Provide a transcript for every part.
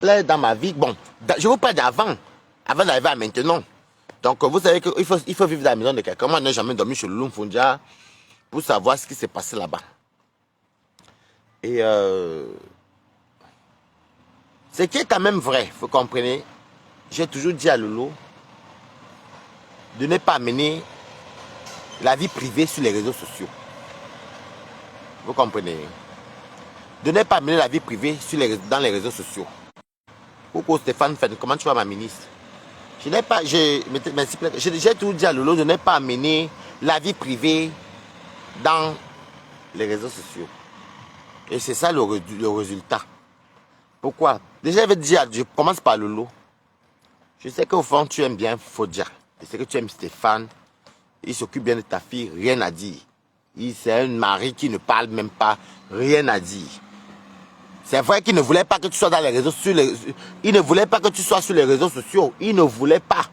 Là, dans ma vie, bon, je vous parle d'avant, avant d'arriver à maintenant. Donc, vous savez qu'il faut vivre dans la maison de quelqu'un. Moi, je n'ai jamais dormi chez Lulum Fundia pour savoir ce qui s'est passé là-bas. Et ce qui est quand même vrai, vous comprenez, j'ai toujours dit à Lolo de ne pas amener la vie privée sur les réseaux sociaux. Vous comprenez? De ne pas amener la vie privée dans les réseaux sociaux. Pourquoi Stéphane Fenn, comment tu vas ma ministre? Je n'ai pas, j'ai toujours dit à Lolo de ne pas amener la vie privée dans les réseaux sociaux. Et c'est ça le résultat. Pourquoi? Déjà, je vais te dire, je commence par Lolo. Je sais qu'au fond, tu aimes bien Fodia. Je sais que tu aimes Stéphane. Il s'occupe bien de ta fille, rien à dire. C'est un mari qui ne parle même pas, rien à dire. C'est vrai qu'il ne voulait pas que tu sois dans les réseaux sociaux. Il ne voulait pas que tu sois sur les réseaux sociaux. Il ne voulait pas.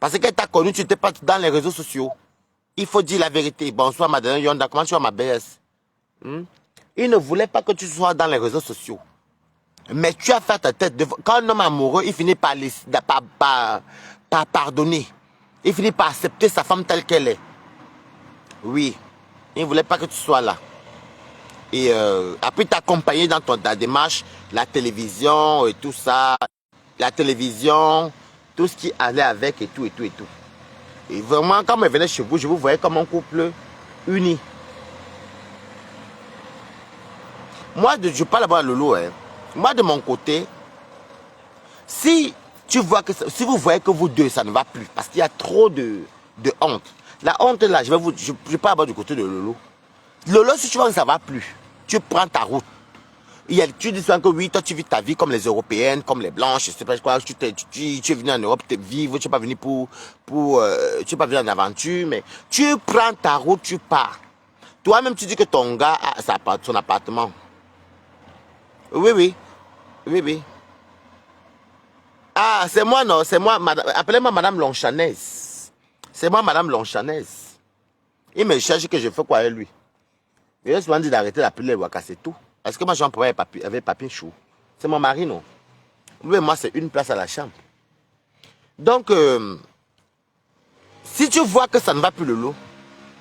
Parce qu'elle t'a connu, tu n'étais pas dans les réseaux sociaux. Il faut dire la vérité. Bonsoir, madame Yonda. Comment tu vas, ma BS? Il ne voulait pas que tu sois dans les réseaux sociaux. Mais tu as fait ta tête. Quand un homme amoureux, il finit par pardonner. Il finit par accepter sa femme telle qu'elle est. Oui. Il ne voulait pas que tu sois là. Et après t'accompagner dans ta démarche, la télévision et tout ça, la télévision, tout ce qui allait avec et tout et tout et tout. Et vraiment, quand je venais chez vous, je vous voyais comme un couple uni. Moi, je parle d'abord à Lolo, hein. Moi, de mon côté, si vous voyez que vous deux, ça ne va plus, parce qu'il y a trop de honte. La honte là, je parle d'abord du côté de Lolo. Lolo, si tu vois que ça ne va plus, tu prends ta route. Tu dis souvent que oui, toi tu vis ta vie comme les Européennes, comme les Blanches, je sais pas quoi, tu es venu en Europe vivre, tu n'es pas venu tu n'es pas venu en aventure, mais tu prends ta route, tu pars. Toi-même tu dis que ton gars a son appartement. Oui, oui, oui, oui. Ah, c'est moi, non, c'est moi, appelez-moi Madame Lonchanaise. C'est moi, Madame Lonchanaise. Il me cherche que je fais quoi avec lui. Il a souvent dit d'arrêter d'appeler Waka, c'est tout. Parce que moi, j'en pourrais avec papier chou. C'est mon mari, non? Lui et moi, c'est une place à la chambre. Donc, si tu vois que ça ne va plus le lot,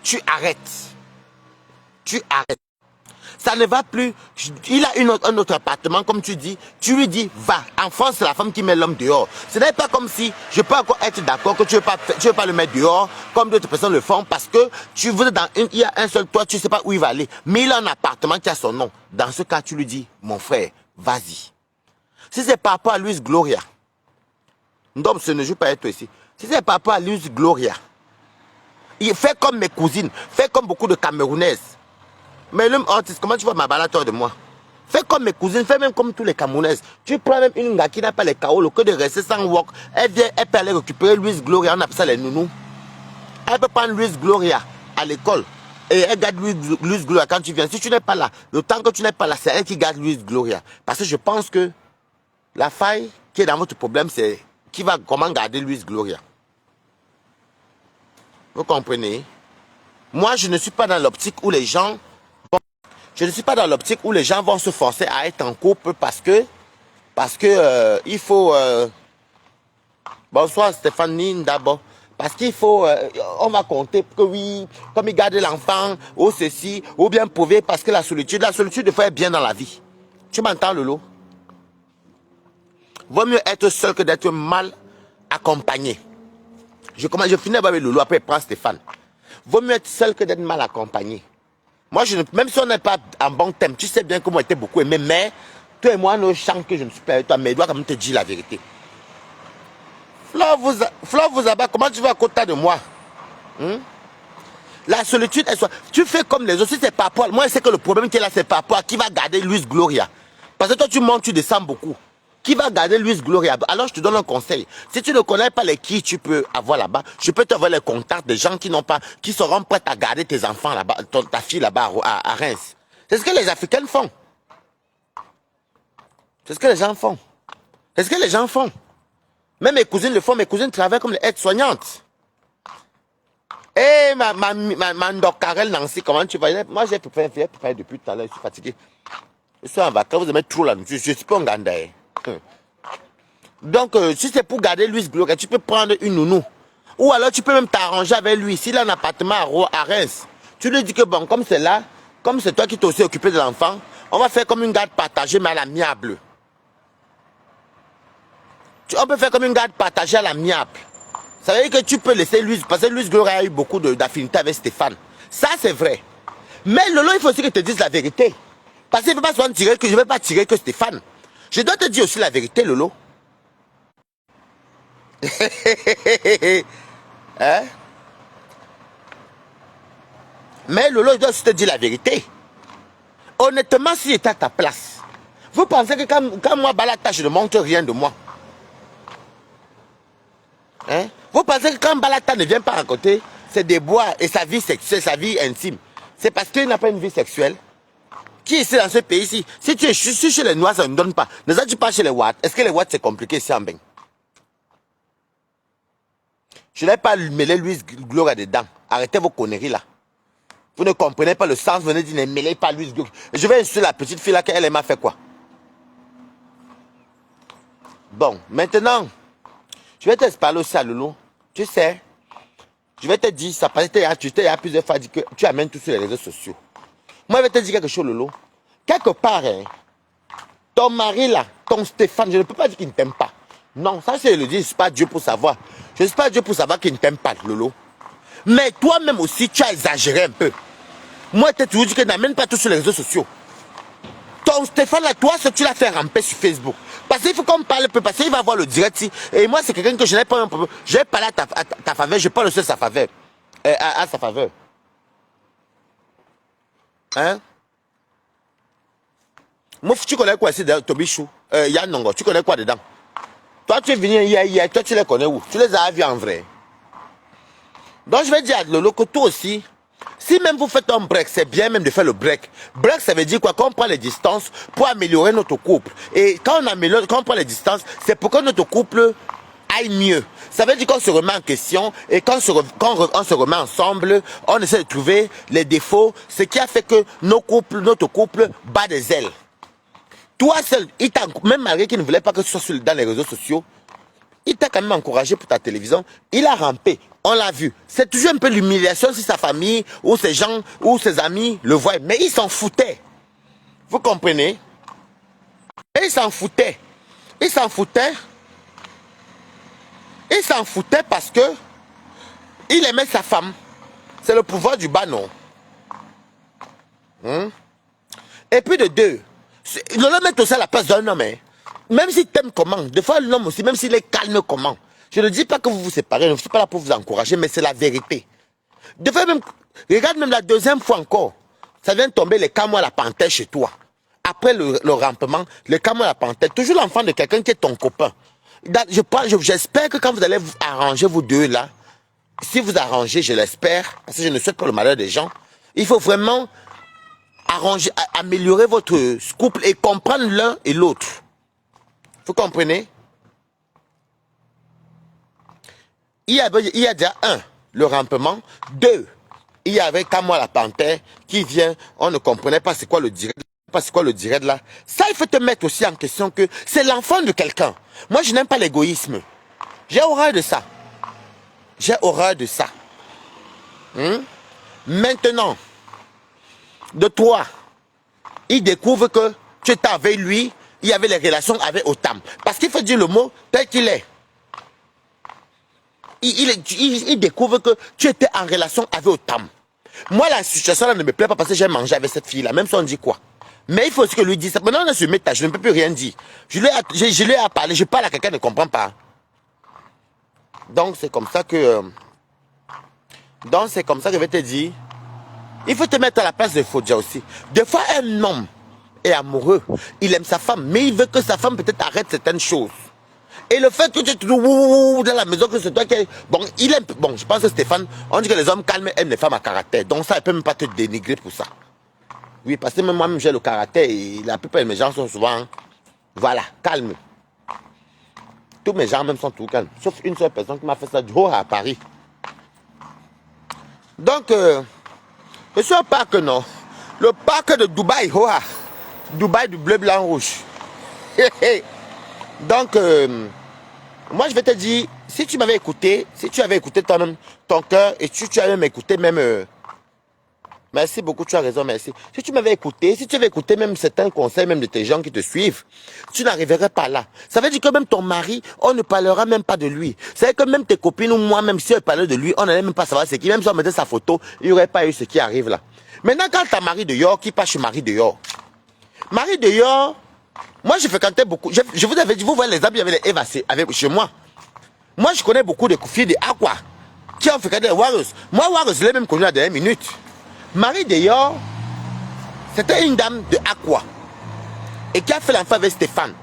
tu arrêtes. Tu arrêtes. Ça ne va plus. Il a un autre appartement, comme tu dis. Tu lui dis, va. En France, c'est la femme qui met l'homme dehors. Ce n'est pas comme si je peux encore être d'accord que tu ne veux pas le mettre dehors, comme d'autres personnes le font, parce que il y a un seul toit, tu ne sais pas où il va aller. Mais il a un appartement qui a son nom. Dans ce cas, tu lui dis, mon frère, vas-y. Si c'est par rapport à Luis Gloria, donc ce ne joue pas à toi ici. Si c'est par rapport à Luis Gloria, il fait comme mes cousines, fait comme beaucoup de Camerounaises. Mais l'homme artiste, comment tu vois ma balade de moi? Fais comme mes cousines, fais même comme tous les Camerounaises. Tu prends même une gars qui n'a pas les kaolos, que de rester sans work. Elle vient, elle peut aller récupérer Luis Gloria, on appelle ça les nounous. Elle peut prendre Luis Gloria à l'école. Et elle garde Luis Gloria quand tu viens. Si tu n'es pas là, le temps que tu n'es pas là, c'est elle qui garde Luis Gloria. Parce que je pense que la faille qui est dans votre problème, c'est comment garder Luis Gloria. Vous comprenez? Moi, je ne suis pas dans l'optique où les gens... Je ne suis pas dans l'optique où les gens vont se forcer à être en couple parce que il faut... Bonsoir Stéphanie d'abord. Parce qu'il faut... on va compter que oui, comme il garde l'enfant, ou ceci, ou bien prouver parce que la solitude il faut être bien dans la vie. Tu m'entends, Lolo? Vaut mieux être seul que d'être mal accompagné. Je finis avec Lolo, après je prends Stéphane. Vaut mieux être seul que d'être mal accompagné. Moi, même si on n'est pas en bon thème, tu sais bien que moi, j'étais beaucoup aimé, mais toi et moi, nos chants que je ne suis pas avec toi, mais je dois quand même te dire la vérité. Flore vous abat, comment tu vas à côté de moi? La solitude, tu fais comme les autres, si c'est pas toi. Moi, je sais que le problème qui est là, c'est pas toi qui va garder Luis Gloria. Parce que toi, tu montes, tu descends beaucoup. Qui va garder Luis Gloria? Alors, je te donne un conseil. Si tu ne connais pas les qui tu peux avoir là-bas, je peux te voir les contacts des gens qui seront prêts à garder tes enfants là-bas, ta fille là-bas à Reims. C'est ce que les Africains font. C'est ce que les gens font. C'est ce que les gens font. Même mes cousines le font. Mes cousines travaillent comme les aides-soignantes. Eh, ma Ndokarel Nancy, comment tu vas? Moi, j'ai préparé depuis tout à l'heure, je suis fatigué. Je suis en vacances, vous aimez trop la nourriture. Je ne suis pas un Ganda. Donc, si c'est pour garder Louis Gloria, tu peux prendre une nounou. Ou alors, tu peux même t'arranger avec lui. S'il a un appartement à Reims, tu lui dis que bon, comme c'est là, comme c'est toi qui t'es aussi occupé de l'enfant, on va faire comme une garde partagée, mais à l'amiable. On peut faire comme une garde partagée à l'amiable. Ça veut dire que tu peux laisser Louis, parce que Louis Gloria a eu beaucoup d'affinité avec Stéphane. Ça, c'est vrai. Mais Lolo, il faut aussi que je te dise la vérité. Parce qu'il ne faut pas souvent tirer que je ne vais pas tirer que Stéphane. Je dois te dire aussi la vérité, Lolo. Hein? Mais Lolo, je dois aussi te dire la vérité. Honnêtement, si j'étais à ta place, vous pensez que quand moi, Balata, je ne montre rien de moi? Hein? Vous pensez que quand Balata ne vient pas raconter ses déboires et sa vie sexuelle, sa vie intime, c'est parce qu'il n'a pas une vie sexuelle? Qui est ici dans ce pays-ci? Si tu es chez les Noirs, ça ne donne pas. Ne sais-tu pas chez les Ouatt? Est-ce que les Ouatt c'est compliqué ici en Beng? Je n'ai pas mêlé Louis Gloria dedans. Arrêtez vos conneries là. Vous ne comprenez pas le sens, venez dire ne mêlez pas Louis Gloria. Je vais insulter la petite fille là qu'elle m'a fait quoi? Bon, maintenant, je vais te parler aussi à Lolo. Tu sais, je vais te dire, ça parce que tu t'es plusieurs fois dit que tu amènes tout sur les réseaux sociaux. Moi, je vais te dire quelque chose, Lolo. Quelque part, hein, ton mari là, ton Stéphane, je ne peux pas dire qu'il ne t'aime pas. Non, ça c'est le dire, je ne suis pas Dieu pour savoir. Je ne suis pas Dieu pour savoir qu'il ne t'aime pas, Lolo. Mais toi-même aussi, tu as exagéré un peu. Moi, je t'ai toujours dit que n'amène pas tout sur les réseaux sociaux. Ton Stéphane là, toi, tu l'as fait ramper sur Facebook. Parce qu'il faut qu'on parle un peu, parce qu'il va voir le direct. Et moi, c'est quelqu'un que je n'ai pas un problème. Je vais parler à ta faveur, je parle aussi à sa faveur. À sa faveur. Hein? Moi, tu connais quoi ici, Tobichou? Yann Nongo, tu connais quoi dedans? Toi, tu es venu hier, toi, tu les connais où? Tu les as vus en vrai. Donc, je vais dire à Lolo que toi aussi, si même vous faites un break, c'est bien même de faire le break. Break, ça veut dire quoi? Qu'on prend les distances pour améliorer notre couple. Et quand on prend les distances, c'est pour que notre couple aille mieux. Ça veut dire qu'on se remet en question et quand on se remet ensemble, on essaie de trouver les défauts, ce qui a fait que notre couple bat des ailes. Toi seul, même malgré qu'il ne voulait pas que tu sois dans les réseaux sociaux, il t'a quand même encouragé pour ta télévision. Il a rampé, on l'a vu. C'est toujours un peu l'humiliation si sa famille ou ses gens ou ses amis le voient. Mais il s'en foutait. Vous comprenez? Et il s'en foutait. Il s'en foutait. Il s'en foutait parce que il aimait sa femme. C'est le pouvoir du bas, non? Et puis de deux, l'homme met aussi à la place d'un homme. Hein. Même s'il t'aime comment, des fois l'homme aussi, même s'il est calme comment. Je ne dis pas que vous vous séparez, je ne suis pas là pour vous encourager, mais c'est la vérité. Des fois même, regarde même la deuxième fois encore, ça vient de tomber les camots à la panthère chez toi. Après le rampement, les camots à la panthère, toujours l'enfant de quelqu'un qui est ton copain. J'espère que quand vous allez vous arranger vous deux là, si vous arrangez, je l'espère, parce que je ne souhaite pas le malheur des gens, il faut vraiment améliorer votre couple et comprendre l'un et l'autre. Vous comprenez? Il y a déjà le rampement. Deux, il y avait qu'à moi la panthère qui vient, on ne comprenait pas c'est quoi le direct. Pas c'est quoi le direct là. Ça, il faut te mettre aussi en question que c'est l'enfant de quelqu'un. Moi, je n'aime pas l'égoïsme. J'ai horreur de ça. J'ai horreur de ça. Maintenant, de toi, il découvre que tu étais avec lui, il y avait les relations avec Otam. Parce qu'il faut dire le mot tel qu'il est. Il découvre que tu étais en relation avec Otam. Moi, la situation là ne me plaît pas parce que j'ai mangé avec cette fille-là, même si on dit quoi. Mais il faut aussi que lui dise ça. Maintenant, on est sur méta, je ne peux plus rien dire. Je lui ai parlé, je parle à quelqu'un qui ne comprend pas. Donc, c'est comme ça que... je vais te dire, il faut te mettre à la place de Fodja aussi. Des fois, un homme est amoureux, il aime sa femme, mais il veut que sa femme peut-être arrête certaines choses. Et le fait que tu es toujours dans la maison, que c'est toi qui est... Bon, il aime... Bon, je pense que Stéphane, on dit que les hommes calmes aiment les femmes à caractère. Donc ça, il ne peut même pas te dénigrer pour ça. Oui, parce que même moi-même, j'ai le caractère et la plupart de mes gens sont souvent... Voilà, calmes. Tous mes gens même sont tout calmes. Sauf une seule personne qui m'a fait ça du haut à Paris. Donc, je suis au parc, non. Le parc de Dubaï, Dubaï du bleu, blanc, rouge. Donc, Moi, je vais te dire, si tu m'avais écouté, si tu avais écouté toi-même ton cœur et tu avais m'écouté même... merci beaucoup, tu as raison, merci. Si tu m'avais écouté, si tu avais écouté même certains conseils, même de tes gens qui te suivent, tu n'arriverais pas là. Ça veut dire que même ton mari, on ne parlera même pas de lui. C'est que même tes copines ou moi, même si on parlait de lui, on n'allait même pas savoir ce qui, même si on mettait sa photo, il n'y aurait pas eu ce qui arrive là. Maintenant, quand ta mari de York, qui passe chez Marie de York, Marie de York, moi je fréquentais beaucoup, je vous avais dit, vous voyez les amis avec les Eva chez moi. Moi je connais beaucoup de filles de Aqua qui ont fréquenté les Warriors. Moi, Warriors, je l'ai même connu à la dernière minute. Marie de York, c'était une dame de Aqua et qui a fait l'enfant avec Stéphane.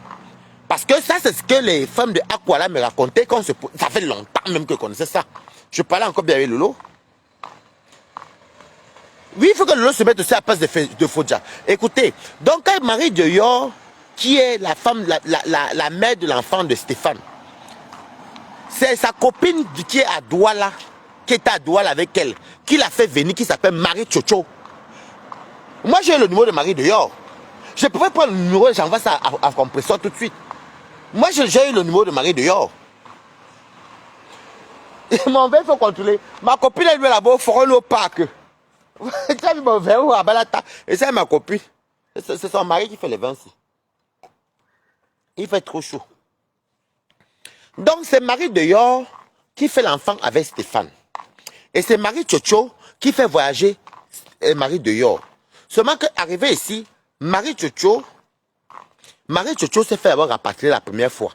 Parce que ça, c'est ce que les femmes de Aqua là me racontaient. Ça fait longtemps même que je connaissais ça. Je parlais encore bien avec Lolo. Oui, il faut que Lolo se mette aussi à la place de Fodja. Écoutez, donc quand Marie de York, qui est la femme, la mère de l'enfant de Stéphane, c'est sa copine qui est à Douala, qui est à Douala avec elle, qui l'a fait venir, qui s'appelle Marie Chocho. Moi, j'ai le numéro de Marie de York. Je pouvais prendre le numéro et j'envoie ça à compresseur tout de suite. Moi, j'ai eu le numéro de Marie de York. Mon verre, il faut contrôler. Ma copine, elle est là-bas au Forum au parc. Tu as vu mon verre à Balata? Et c'est ma copine. C'est son mari qui fait les vins ici. Il fait trop chaud. Donc, c'est Marie de York qui fait l'enfant avec Stéphane. Et c'est Marie Chocho qui fait voyager Marie de York. Seulement qu'arrivé ici, Marie Chocho s'est fait avoir rapatrier la première fois.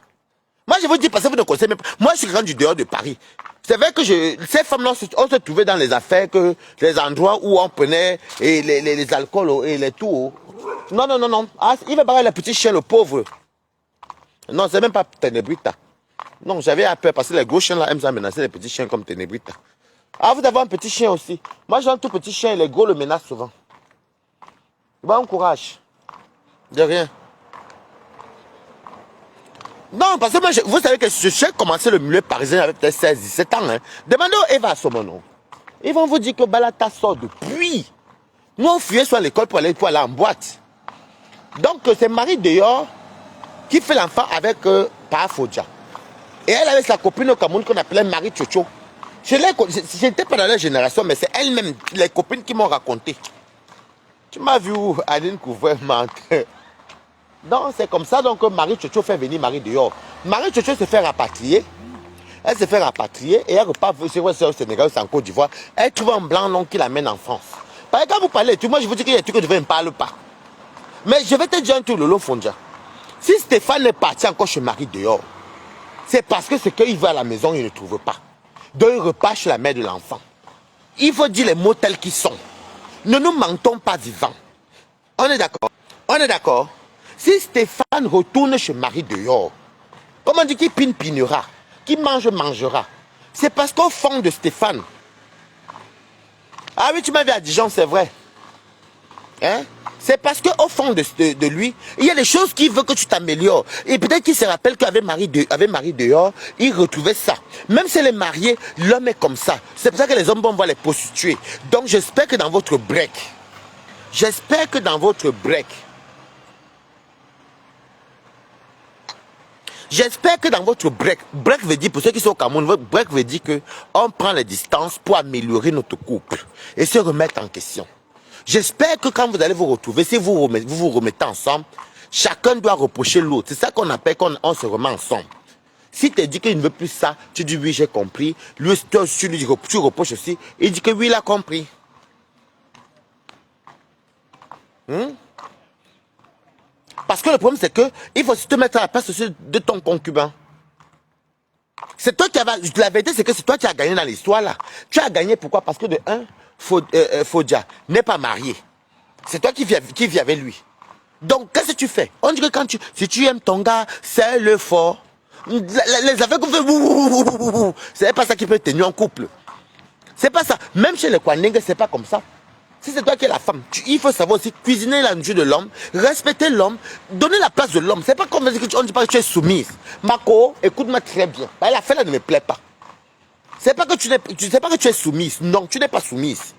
Moi, je vous dis, parce que vous ne connaissez même pas. Moi, je suis grand du dehors de Paris. C'est vrai que ces femmes-là, on se trouvait dans les affaires, les endroits où on prenait et les alcools et les tout. Non, non, non, non. Ah, il va barrer le petit chien, le pauvre. Non, c'est même pas Ténébrita. Non, j'avais peur parce que les gros chiens là aiment ça menacer les petits chiens comme Ténébrita. Ah, vous avez un petit chien aussi. Moi, j'ai un tout petit chien et les gros le menacent souvent. Bon courage. De rien. Non, parce que moi, vous savez que j'ai commencé le milieu parisien avec peut-être 16-17 ans. Hein. Demandez aux Eva Somono. Ils vont vous dire que Balata sort depuis. Nous, on fuyait sur l'école pour aller en boîte. Donc, c'est Marie dehors qui fait l'enfant avec Fodja. Et elle avait sa copine au Cameroun qu'on appelait Marie Chocho. Je n'étais pas dans la génération, mais c'est elle-même, les copines qui m'ont raconté. Tu m'as vu où Aline Couvert mentir. Donc c'est comme ça donc, que Marie Chocho fait venir Marie de York. Marie Chocho se fait rapatrier. Elle se fait rapatrier et elle repart au Sénégal, c'est en Côte d'Ivoire. Elle trouve un blanc non qui l'amène en France. Parce que quand vous parlez, moi je vous dis qu'il y a des trucs que je ne parle pas. Mais je vais te dire un truc, Lolo Fondja. Si Stéphane est parti encore chez Marie de York, c'est parce que ce qu'il va à la maison, il ne trouve pas. Donc il repart chez la mère de l'enfant. Il faut dire les mots tels qu'ils sont. Ne nous mentons pas vivants. On est d'accord? On est d'accord? Si Stéphane retourne chez Marie de York, comment on dit qu'il pinera, qu'il mangera, c'est parce qu'au fond de Stéphane, ah oui, tu m'as vu à Dijon, c'est vrai. Hein? C'est parce qu'au fond de lui, il y a des choses qui veulent que tu t'améliores. Et peut-être qu'il se rappelle qu'avec Marie de York, il retrouvait ça. Même si elle est mariée, l'homme est comme ça. C'est pour ça que les hommes vont voir les prostituées. Donc j'espère que dans votre break, break veut dire, pour ceux qui sont au Cameroun, break veut dire qu'on prend les distances pour améliorer notre couple et se remettre en question. J'espère que quand vous allez vous retrouver, si vous vous remettez ensemble, chacun doit reprocher l'autre. C'est ça qu'on appelle quand on se remet ensemble. Si tu dis qu'il ne veut plus ça, tu dis oui, j'ai compris. Lui, tu reproches aussi. Il dit que oui, il a compris. Parce que le problème, c'est que il faut te mettre à la place aussi de ton concubin. C'est toi qui as... La vérité, c'est que c'est toi qui as gagné dans l'histoire là. Tu as gagné pourquoi? Parce que de un, Fodja n'est pas marié. C'est toi qui vis avec lui. Donc, qu'est-ce que tu fais? On dit que si tu aimes ton gars, c'est le fort. Les affaires qu'on fait, c'est pas ça qui peut tenir en couple. C'est pas ça. Même chez les Kwanengue, c'est pas comme ça. Si c'est toi qui es la femme, il faut savoir aussi cuisiner la nourriture de l'homme, respecter l'homme, donner la place de l'homme. C'est pas comme on ne dit pas que tu es soumise. Marco, écoute-moi très bien. La fête là ne me plaît pas. C'est pas que sais pas que tu es soumise. Non, tu n'es pas soumise.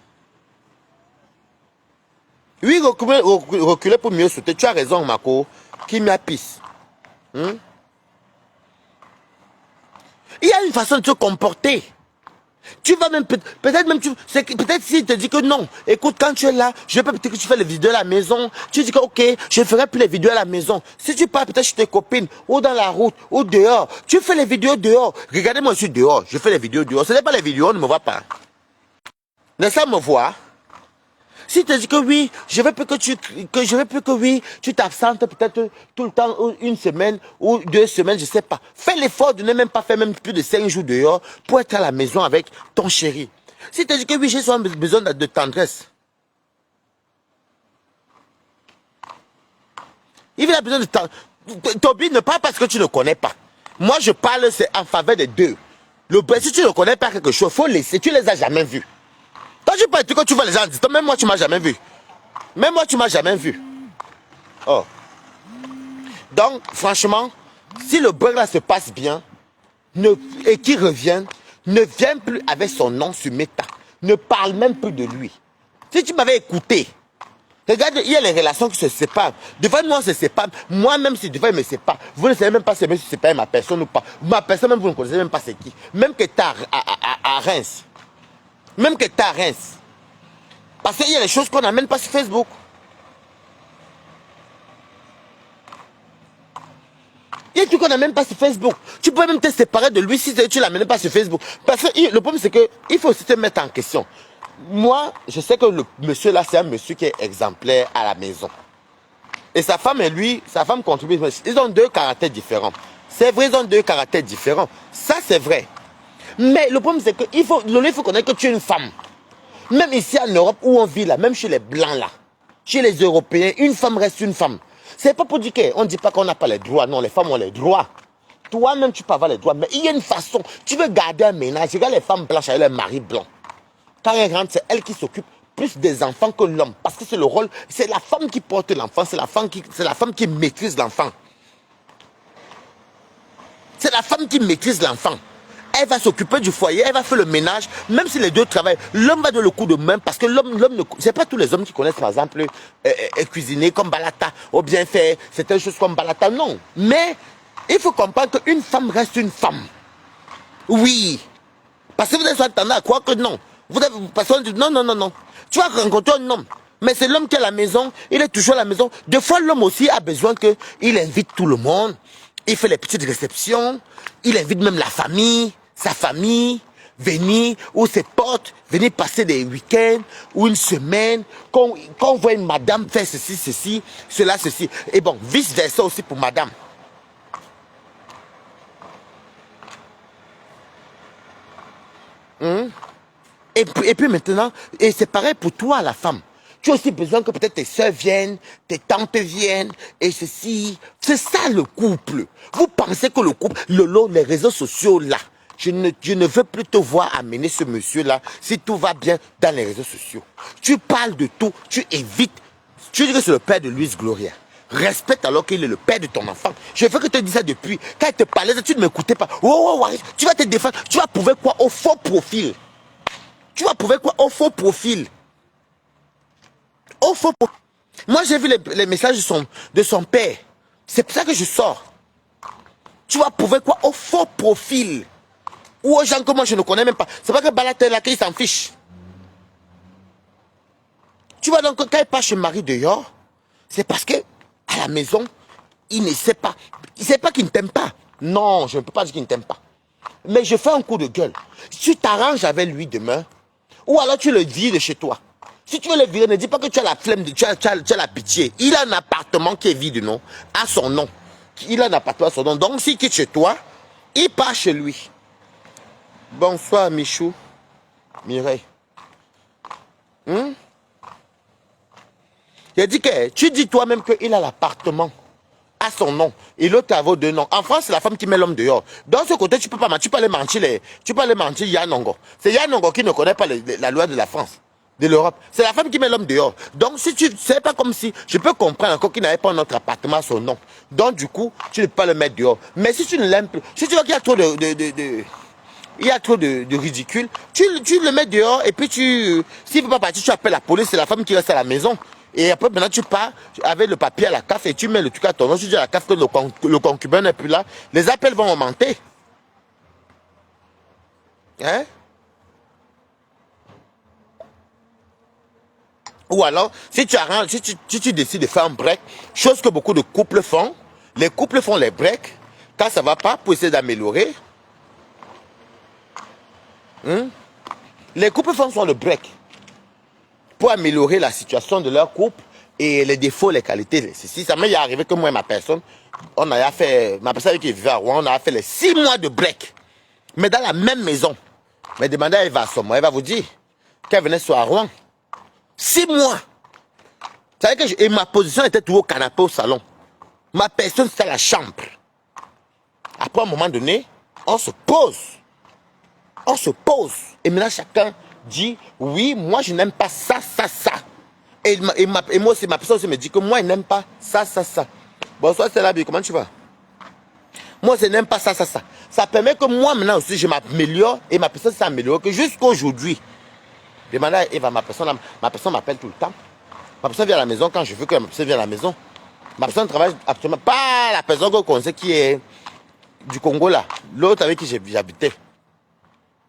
Oui, reculer pour mieux sauter. Tu as raison, Marco. Qui m'y pisse. Il y a une façon de se comporter. Tu vas même, peut-être même, peut-être s'il te dit que non, écoute, quand tu es là, je peux peut-être que tu fais les vidéos à la maison, tu dis que ok, je ferai plus les vidéos à la maison. Si tu pars peut-être chez tes copines, ou dans la route, ou dehors, tu fais les vidéos dehors. Regardez-moi, je suis dehors, je fais les vidéos dehors. Ce n'est pas les vidéos, on ne me voit pas. Mais ça me voit. Si tu dis que oui, je veux plus que oui, tu t'absentes peut-être tout le temps, une semaine ou 2 semaines, je sais pas. Fais l'effort de ne même pas faire même plus de 5 jours dehors pour être à la maison avec ton chéri. Si tu dis que oui, j'ai souvent besoin de tendresse. Il a besoin de tendresse. Toby ne parle pas parce que tu ne connais pas. Moi, je parle, c'est en faveur des deux. Si tu ne connais pas quelque chose, il faut laisser. Tu les as jamais vus. Toi, je peux dire que tu vois les gens disent, même moi, tu m'as jamais vu. Même moi, tu m'as jamais vu. Oh. Donc, franchement, si le break là se passe bien, et qu'il revienne, ne viens plus avec son nom sur Meta. Ne parle même plus de lui. Si tu m'avais écouté, regarde, il y a les relations qui se séparent. Devant nous, on se sépare. Moi-même, si devant il me sépare, vous ne savez même pas si je sépare ma personne ou pas. Ma personne, même vous ne connaissez même pas c'est qui. Même que tu à Reims. Même que tu à Reims. Parce qu'il y a des choses qu'on n'amène pas sur Facebook. Il y a des trucs qu'on n'amène pas sur Facebook. Tu peux même te séparer de lui si tu ne l'amènes pas sur Facebook. Parce que le problème, c'est qu'il faut aussi te mettre en question. Moi, je sais que le monsieur là, c'est un monsieur qui est exemplaire à la maison. Et sa femme et lui, sa femme contribue. Ils ont 2 caractères différents. C'est vrai, ils ont 2 caractères différents. Ça, c'est vrai. Mais le problème, c'est qu'il faut connaître que tu es une femme. Même ici en Europe où on vit là, même chez les Blancs là, chez les Européens, une femme reste une femme. C'est pas pour dire qu'on ne dit pas qu'on n'a pas les droits. Non, les femmes ont les droits. Toi-même, tu peux avoir les droits. Mais il y a une façon. Tu veux garder un ménage. Regarde les femmes blanches avec leur mari blanc. Quand elles rentrent, c'est elle qui s'occupe plus des enfants que l'homme. Parce que c'est le rôle, c'est la femme qui porte l'enfant. C'est la femme qui maîtrise l'enfant. C'est la femme qui maîtrise l'enfant. Elle va s'occuper du foyer, elle va faire le ménage, même si les deux travaillent. L'homme va donner le coup de main parce que l'homme ne... C'est pas tous les hommes qui connaissent, par exemple, cuisiner comme Balata, ou bien faire certaines choses comme Balata, non. Mais il faut comprendre qu'une femme reste une femme. Oui. Parce que vous avez tendance à croire que non. Parce qu'on dit non, non, non, non. Tu vas rencontrer un homme. Mais c'est l'homme qui est à la maison, il est toujours à la maison. Des fois, l'homme aussi a besoin qu'il invite tout le monde. Il fait les petites réceptions. Il invite même la famille, sa famille, venir, ou ses potes, venir passer des week-ends, ou une semaine. Quand on voit une madame faire ceci, ceci, cela, ceci. Et bon, vice-versa aussi pour madame. Et puis maintenant, et c'est pareil pour toi, la femme. Tu as aussi besoin que peut-être tes soeurs viennent, tes tantes viennent, et ceci. C'est ça le couple. Vous pensez que le couple, les réseaux sociaux là, je ne veux plus te voir amener ce monsieur-là si tout va bien dans les réseaux sociaux. Tu parles de tout, tu évites. Tu dis que c'est le père de Louise Gloria. Respecte alors qu'il est le père de ton enfant. Je veux que tu te dises ça depuis. Quand il te parlait, tu ne m'écoutais pas. Oh, tu vas te défendre. Tu vas prouver quoi au faux profil? Tu vas prouver quoi au faux profil? Au faux profil. Moi, j'ai vu les messages de son père. C'est pour ça que je sors. Tu vas prouver quoi au faux profil? Ou aux gens que moi je ne connais même pas. C'est pas que Balata est là, qu'il s'en fiche. Tu vois donc, quand il part chez Marie dehors, c'est parce que à la maison, il ne sait pas. Il ne sait pas qu'il ne t'aime pas. Non, je ne peux pas dire qu'il ne t'aime pas. Mais je fais un coup de gueule. Si tu t'arranges avec lui demain, ou alors tu le dis de chez toi. Si tu veux le virer, ne dis pas que tu as la flemme, tu as la pitié. Il a un appartement qui est vide, non? À son nom. Il a un appartement à son nom. Donc s'il quitte chez toi, il part chez lui. Bonsoir Michou. Mireille. Il a dit que tu dis toi-même qu'il a l'appartement à son nom et l'autre a vos 2 noms. En France, c'est la femme qui met l'homme dehors. Dans ce côté, tu peux pas mentir, tu peux aller mentir Yanongo. C'est Yanongo qui ne connaît pas la loi de la France, de l'Europe. C'est la femme qui met l'homme dehors. Donc si tu sais pas comme si, je peux comprendre encore qu'il n'avait pas notre appartement à son nom. Donc du coup, tu ne peux pas le mettre dehors. Mais si tu ne l'aimes plus, si tu vois qu'il y a trop il y a trop de ridicule, tu le mets dehors et puis s'il ne veut pas partir, tu appelles la police, c'est la femme qui reste à la maison. Et après, maintenant, tu pars avec le papier à la CAF et tu mets le truc à ton nom. Tu dis à la CAF que le concubin n'est plus là. Les appels vont augmenter. Hein? Ou alors, si tu arranges, si tu décides de faire un break, chose que beaucoup de couples font, les couples font les breaks, quand ça ne va pas, pour essayer d'améliorer. Les couples font souvent le break pour améliorer la situation de leur couple et les défauts, les qualités. Si ça m'est arrivé que moi et ma personne, on a fait, ma personne qui vivait à Rouen, on a fait les 6 mois de break, mais dans la même maison. Mais demandez à Eva Sommo, elle va vous dire qu'elle venait sur Rouen. 6 mois. Ça veut dire que et ma position était toujours au canapé au salon. Ma personne, c'était à la chambre. Après, à un moment donné, on se pose. On se pose. Et maintenant, chacun dit, oui, moi, je n'aime pas ça. Et moi aussi, ma personne aussi me dit que moi, je n'aime pas ça. Bonsoir, c'est là, comment tu vas? Moi, je n'aime pas ça. Ça permet que moi, maintenant aussi, je m'améliore et ma personne s'améliore. Que jusqu'à aujourd'hui, demandez à Eva, ma personne m'appelle tout le temps. Ma personne vient à la maison quand je veux que ma personne vienne à la maison. Ma personne travaille absolument pas la personne qu'on connaît qui est du Congo là. L'autre avec qui j'habitais.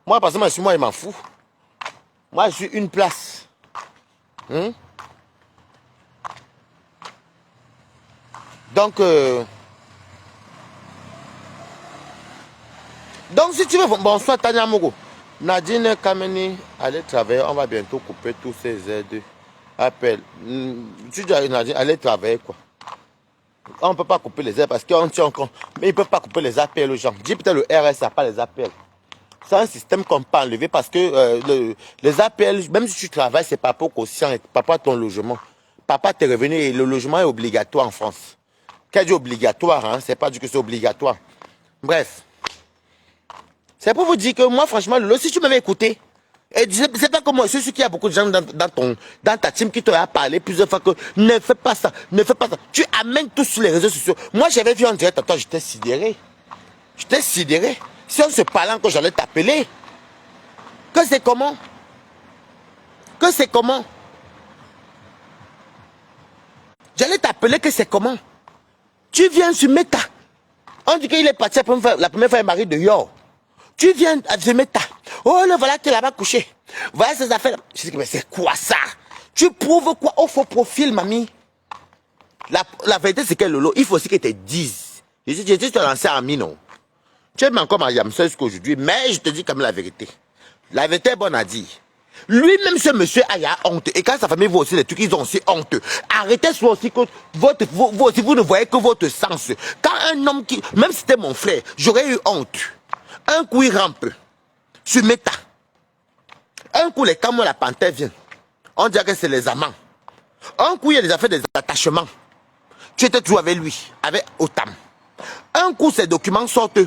Moi, parce que moi, il m'en fout. Moi, je suis une place. Donc, si tu veux, bonsoir Tania Mogo. Nadine Kameni, allez travailler. On va bientôt couper tous ces aides. Appel. Tu dis à Nadine, allez travailler quoi. On ne peut pas couper les aides parce qu'on tient encore. Mais ils ne peuvent pas couper les appels aux gens. Dis peut-être le RSA, pas les appels. C'est un système qu'on peut enlever parce que les appels, même si tu travailles, c'est pas pour quotient, pas pour ton logement. Papa, t'es revenu et le logement est obligatoire en France. Qu'est-ce dit obligatoire, hein? C'est pas du que c'est obligatoire. Bref. C'est pour vous dire que moi, franchement, Lolo, si tu m'avais écouté, et c'est pas comme moi, je suis sûr qu'il y a beaucoup de gens dans ta team qui t'ont parlé plusieurs fois que ne fais pas ça. Tu amènes tout sur les réseaux sociaux. Moi, j'avais vu en direct à toi, j'étais sidéré. Si on se parlait que j'allais t'appeler, que c'est comment? J'allais t'appeler que c'est comment? Tu viens sur Meta. On dit qu'il est parti la première fois, il marie de Yor. Tu viens sur Meta. Oh, le voilà qui est là-bas couché. Voilà ces affaires. Je dis, mais c'est quoi ça? Tu prouves quoi au faux profil, mamie? La vérité, c'est que Lolo, il faut aussi que tu te dises. Je dis, tu te lances à mi, non? Tu es encore ma Yamsa jusqu'aujourd'hui, mais je te dis quand même la vérité. La vérité est bonne à dire. Lui-même, ce monsieur a honte. Et quand sa famille voit aussi les trucs, ils ont aussi honte. Arrêtez soit aussi que vous ne voyez que votre sens. Quand un homme qui, même si c'était mon frère, j'aurais eu honte. Un coup, il rampe. Sur Meta. Un coup, les camions, la panthère vient. On dirait que c'est les amants. Un coup, il y a des affaires des attachements. Tu étais toujours avec lui, avec Otam. Un coup, ces documents sortent.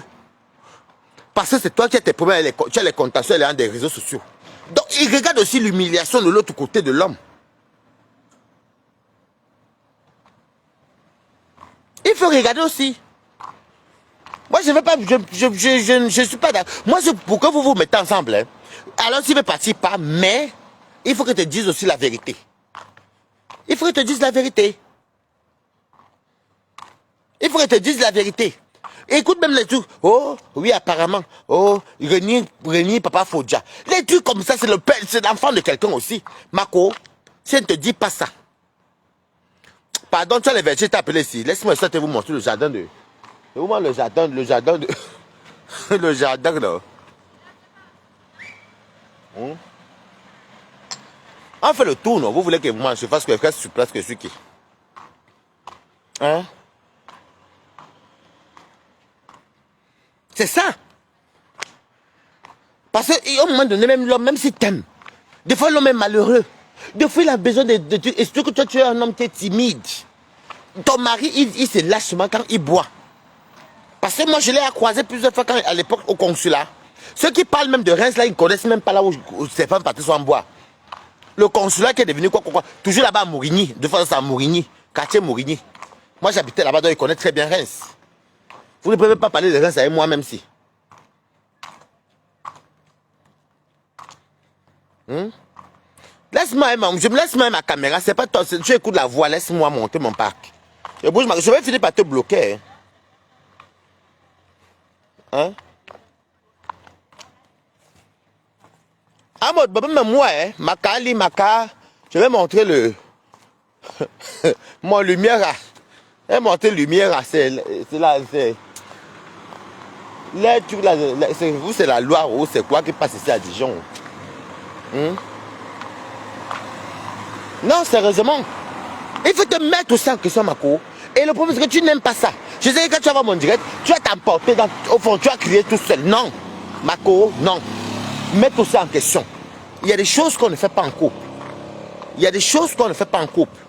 Parce que c'est toi qui as tes problèmes, tu as les contacts des réseaux sociaux. Donc, il regarde aussi l'humiliation de l'autre côté de l'homme. Il faut regarder aussi. Moi, je ne vais pas, je ne suis pas d'accord. Moi, pour que vous vous mettez ensemble, hein. Alors, s'il veut partir, pas, mais il faut que tu te dises aussi la vérité. Il faut que tu te dises la vérité. Écoute même les trucs. Oh, oui, apparemment. Oh, Reni, papa Fodja. Les trucs comme ça, c'est l'enfant de quelqu'un aussi. Marco, si elle ne te dit pas ça. Pardon, tu as les vertus, t'as appelé ici. Laisse-moi ça te vous montrer le jardin de. Vraiment le jardin de. Le jardin là. On fait le tour, non? Vous voulez que moi je fasse que je sur place que je suis qui? Hein? C'est ça. Parce qu'à un moment donné, même l'homme, même s'il t'aime, des fois l'homme est malheureux. Des fois il a besoin de et surtout que toi tu es un homme qui est timide. Ton mari, il se lâche seulement quand il boit. Parce que moi je l'ai croisé plusieurs fois à l'époque au consulat. Ceux qui parlent même de Reims là, ils ne connaissent même pas là où ces femmes partent en bois. Le consulat qui est devenu quoi. Toujours là-bas à Mourigny. Deux fois c'est à Mourigny. Quartier Mourigny. Moi j'habitais là-bas, donc ils connaissent très bien Reims. Vous ne pouvez pas parler de Reims avec moi même si. Laisse-moi, je me laisse ma caméra, c'est pas toi, tu écoutes la voix, laisse-moi monter mon parc. Je vais finir par te bloquer. Hein? Ah, même moi, hein, Maka, je vais montrer le... Mon lumière, je vais montrer lumière, c'est là, c'est... Là, vous, c'est la Loire, ou c'est quoi qui passe ici à Dijon? Non, sérieusement. Il faut te mettre aussi en question, Mako. Et le problème, c'est que tu n'aimes pas ça. Je sais que quand tu vas voir mon direct, tu vas t'emporter au fond, tu vas crier tout seul. Non, Mako, non. Mets tout ça en question. Il y a des choses qu'on ne fait pas en couple. Il y a des choses qu'on ne fait pas en couple.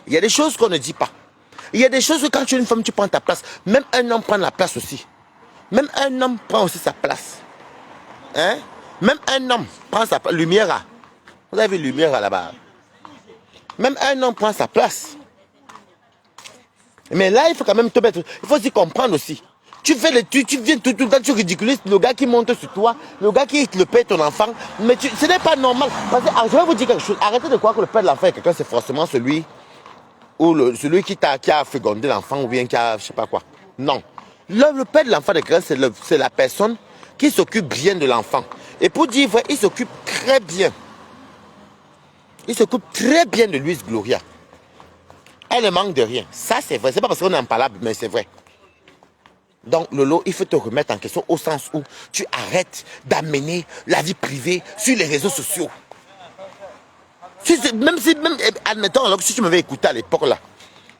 Il y a des choses qu'on ne dit pas. Il y a des choses que quand tu es une femme, tu prends ta place. Même un homme prend la place aussi. Même un homme prend aussi sa place. Hein? Même un homme prend sa place. Lumière là. Vous avez vu lumière là-bas. Même un homme prend sa place. Mais là, il faut quand même te mettre. Il faut aussi comprendre aussi. Tu fais tu viens tout le temps, tu ridiculises le gars qui monte sur toi, le gars qui le paie ton enfant. Mais ce n'est pas normal. Parce que, je vais vous dire quelque chose. Arrêtez de croire que le père de l'enfant est quelqu'un, c'est forcément celui ou celui qui a fécondé l'enfant ou bien qui a je sais pas quoi. Non. Le père de l'enfant de quelqu'un, c'est la personne qui s'occupe bien de l'enfant. Et pour dire vrai, il s'occupe très bien. Il s'occupe très bien de Louise Gloria. Elle ne manque de rien. Ça, c'est vrai. C'est pas parce qu'on est impalable, mais c'est vrai. Donc, Lolo, il faut te remettre en question au sens où tu arrêtes d'amener la vie privée sur les réseaux sociaux. Même, admettons, alors, si tu m'avais écouté à l'époque là,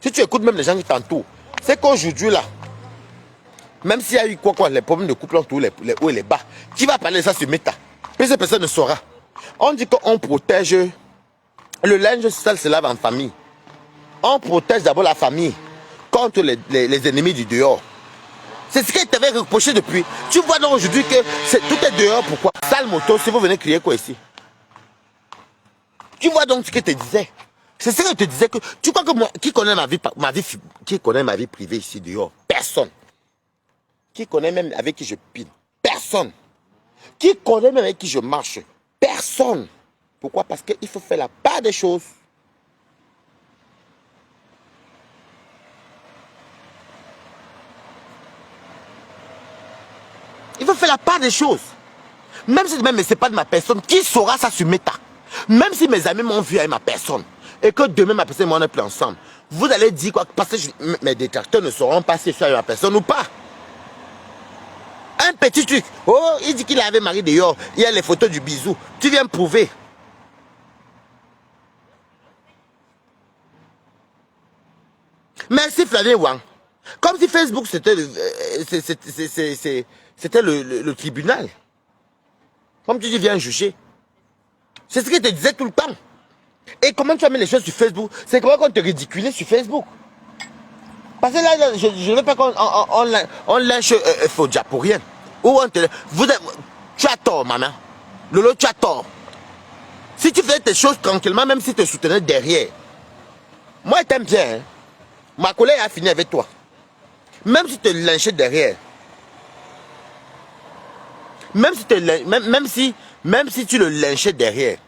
si tu écoutes même les gens qui t'entourent, c'est qu'aujourd'hui là, même s'il y a eu les problèmes de couple entre les hauts et les bas, qui va parler de ça sur Meta? Mais cette personne ne saura. On dit qu'on protège le linge sale, se lave en famille. On protège d'abord la famille contre les ennemis du dehors. C'est ce qu'elle t'avait reproché depuis. Tu vois donc aujourd'hui que tout est dehors. Pourquoi? Sale moto, si vous venez crier quoi ici? Tu vois donc ce qu'elle te disait. C'est ce qu'elle te disait que. Tu crois que moi, qui connaît qui connaît ma vie privée ici dehors? Personne. Qui connaît même avec qui je pile? Personne. Qui connaît même avec qui je marche? Personne. Pourquoi? Parce qu'il faut faire la part des choses. Il faut faire la part des choses. Même si ce n'est pas de ma personne, qui saura ça sur Meta? Même si mes amis m'ont vu avec ma personne et que demain ma personne et moi on n'est plus ensemble, vous allez dire quoi? Parce que mes détracteurs ne sauront pas si je suis avec ma personne ou pas. Un petit truc. Oh, il dit qu'il avait marié dehors. Il y a les photos du bisou. Tu viens me prouver. Merci Flavien Wang. Comme si Facebook c'était le tribunal. Comme tu dis, viens juger. C'est ce qu'il te disait tout le temps. Et comment tu as mis les choses sur Facebook? C'est comment qu'on te ridiculise sur Facebook? Parce que là, je ne veux pas qu'on lâche Fodja pour rien. Ou on te... tu as tort, maman. Lolo, tu as tort. Si tu faisais tes choses tranquillement, même si tu te soutenais derrière. Moi, je t'aime bien. Hein? Ma collègue a fini avec toi. Même si tu te lynchais derrière. Même si tu le lynchais derrière.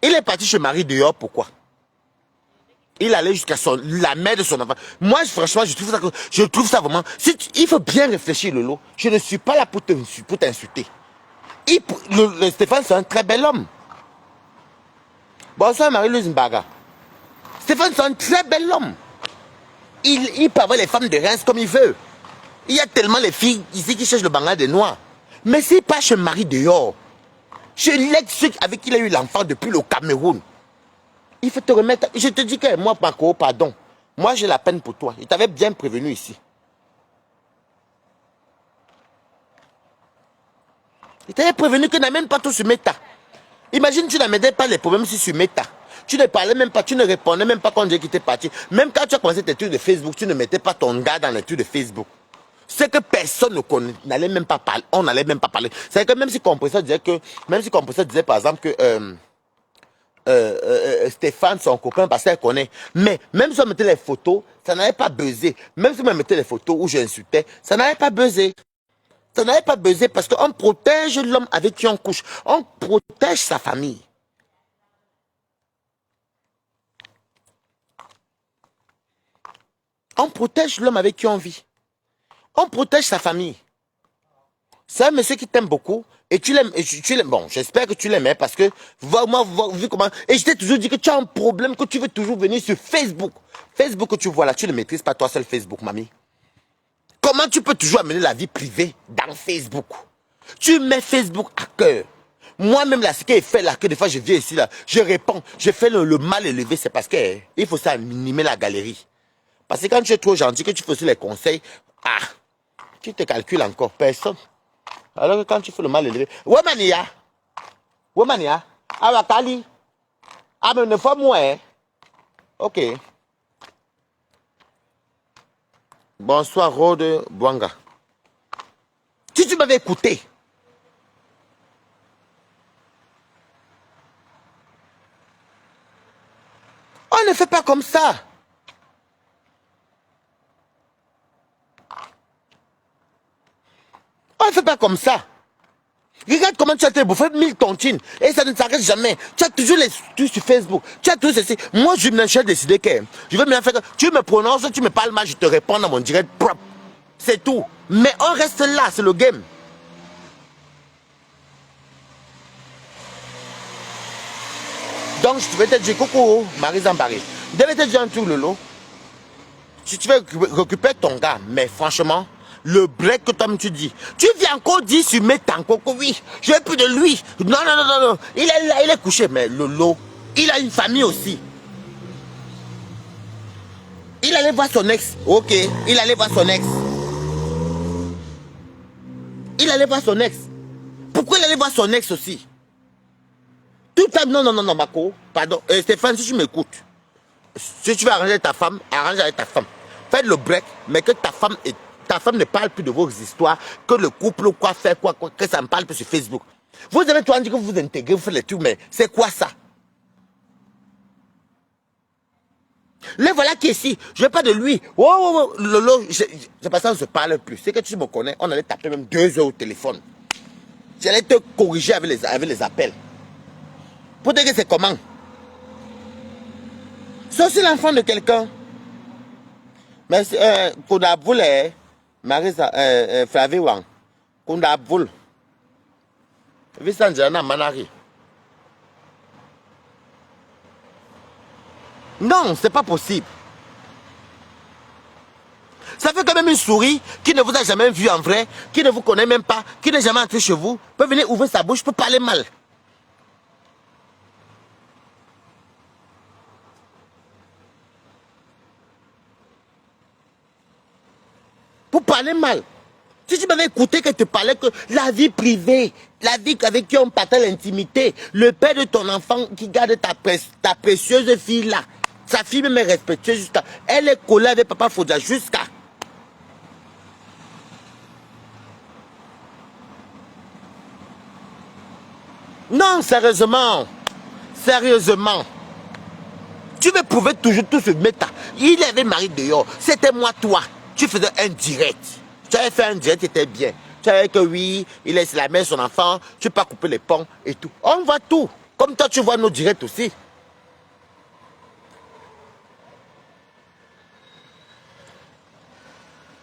Il est parti chez Marie dehors, pourquoi? Il allait jusqu'à la mère de son enfant. Moi, franchement, je trouve ça vraiment... il faut bien réfléchir, Lolo. Je ne suis pas là pour t'insulter. Stéphane, c'est un très bel homme. Bonsoir, Marie-Louise Mbaga. Stéphane, c'est un très bel homme. Il peut avoir les femmes de Reims comme il veut. Il y a tellement les filles ici qui cherchent le bangal des noirs. Mais s'il part chez Marie dehors, chez l'ex avec qui il a eu l'enfant depuis le Cameroun, il faut te remettre... Je te dis que moi, Marco, pardon. Moi, j'ai la peine pour toi. Il t'avait bien prévenu ici. Il t'avait prévenu que n'amène pas tout sur Meta. Imagine, tu n'amènais pas les problèmes sur Meta. Tu ne parlais même pas, tu ne répondais même pas quand Dieu était parti. Même quand tu as commencé tes trucs de Facebook, tu ne mettais pas ton gars dans les trucs de Facebook. C'est que personne n'allait même pas parler. On n'allait même pas parler. C'est que même si Compresseur disait par exemple que Stéphane, son copain, parce qu'elle connaît. Mais même si on mettait les photos, ça n'avait pas buzzé. Même si on mettait les photos où j'insultais, ça n'avait pas buzzé. Ça n'avait pas buzzé parce qu'on protège l'homme avec qui on couche. On protège sa famille. On protège l'homme avec qui on vit. On protège sa famille. C'est un monsieur qui t'aime beaucoup, Et tu l'aimes, bon, j'espère que tu l'aimais parce que, moi, vu comment, et je t'ai toujours dit que tu as un problème, que tu veux toujours venir sur Facebook. Facebook que tu vois là, tu ne maîtrises pas toi seul Facebook, mamie. Comment tu peux toujours amener la vie privée dans Facebook? Tu mets Facebook à cœur. Moi-même, là, ce qui est fait là, que des fois je viens ici, là, je réponds, je fais le mal élevé, c'est parce que il faut ça minimer la galerie. Parce que quand tu es trop gentil, que tu fais aussi les conseils, tu te calcules encore, personne. Alors que quand tu fais le mal élevé, Womania, Awakali, mais ne faut moi, hein. Ok. Bonsoir, Rode Bouanga. Si tu m'avais écouté, on ne fait pas comme ça. On ne fait pas comme ça. Regarde comment tu as été bouffé 1000 tontines et ça ne s'arrête jamais. Tu as toujours les trucs sur Facebook. Tu as tout ceci. Moi, j'ai décidé que je vais bien faire que tu me prononces, tu me parles mal, je te réponds dans mon direct propre. C'est tout. Mais on reste là, c'est le game. Donc, je vais te dire coucou, Marie Zambaré. Je vais te dire un truc, Lolo. Si tu veux récupérer ton gars, mais franchement, le break que toi tu dis, tu viens encore dire sur mes tankos que oui, je veux plus de lui. Non, non, non, non, non. Il est là, il est couché, mais Lolo, il a une famille aussi. Il allait voir son ex. Ok, il allait voir son ex. Il allait voir son ex. Pourquoi il allait voir son ex aussi? Tout à non, non, non, non, Marco, pardon. Stéphane, si tu m'écoutes, si tu veux arranger ta femme, arrange avec ta femme. Faites le break, mais que ta femme ne parle plus de vos histoires, que le couple, quoi faire, quoi, que ça ne parle plus sur Facebook. Vous avez tout dit que vous vous intégrez, vous faites les trucs, mais c'est quoi ça? Le voilà qui est ici, je ne veux pas de lui. Oh, oh, oh, Lolo, c'est pas ça, on ne se parle plus. C'est que tu me connais, on allait taper même 2 heures au téléphone. J'allais te corriger avec les appels. Pour dire que c'est comment? C'est aussi l'enfant de quelqu'un. Mais Kounda voulait, Marisa, Flavie Wang, Kounda voulait. Vincent Diana Manari. Non, c'est pas possible. Ça fait quand même une souris qui ne vous a jamais vu en vrai, qui ne vous connaît même pas, qui n'est jamais entré chez vous, peut venir ouvrir sa bouche pour parler mal. Pour parler mal. Si tu m'avais écouté que tu parlais que la vie privée, la vie avec qui on partage l'intimité, le père de ton enfant qui garde ta précieuse fille là, sa fille même est respectueuse jusqu'à... Elle est collée avec papa Fodja jusqu'à... Non, sérieusement. Sérieusement. Tu veux prouver toujours tout ce méta. Il avait mari dehors. C'était moi, toi. Tu faisais un direct. Tu avais fait un direct, c'était bien. Tu savais que oui, il laisse la mère, son enfant. Tu peux pas couper les ponts et tout. On voit tout. Comme toi, tu vois nos directs aussi.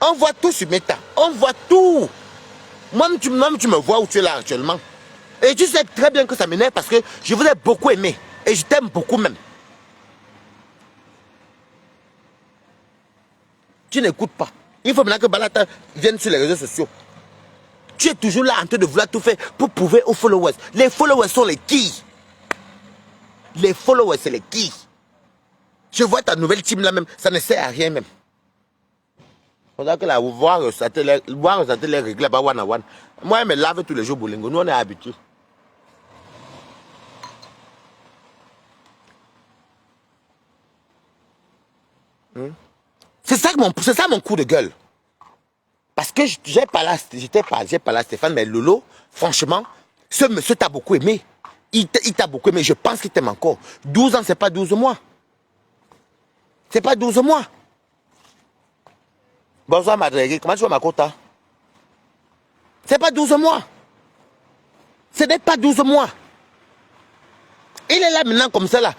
On voit tout sur méta. On voit tout. Moi-même, tu me vois où tu es là actuellement. Et tu sais très bien que ça m'énerve parce que je vous ai beaucoup aimé. Et je t'aime beaucoup même. Tu n'écoutes pas. Il faut maintenant que Balata vienne sur les réseaux sociaux. Tu es toujours là en train de vouloir tout faire pour prouver aux followers. Les followers sont les qui? Les followers, c'est les qui? Je vois ta nouvelle team là même, ça ne sert à rien même. Faudra que la voir ressortir les règles là-bas one à one. Moi, je me lave tous les jours Bolingo. Nous, on est habitués. C'est ça mon coup de gueule. Parce que j'ai parlé à Stéphane, mais Lolo, franchement, ce monsieur t'a beaucoup aimé. Il t'a beaucoup aimé, je pense qu'il t'aime encore. 12 ans, c'est pas 12 mois. C'est pas 12 mois. Bonsoir, Madrégui, comment tu vas, ma quota? C'est pas 12 mois. Ce n'est pas 12 mois. Il est là maintenant comme ça, là.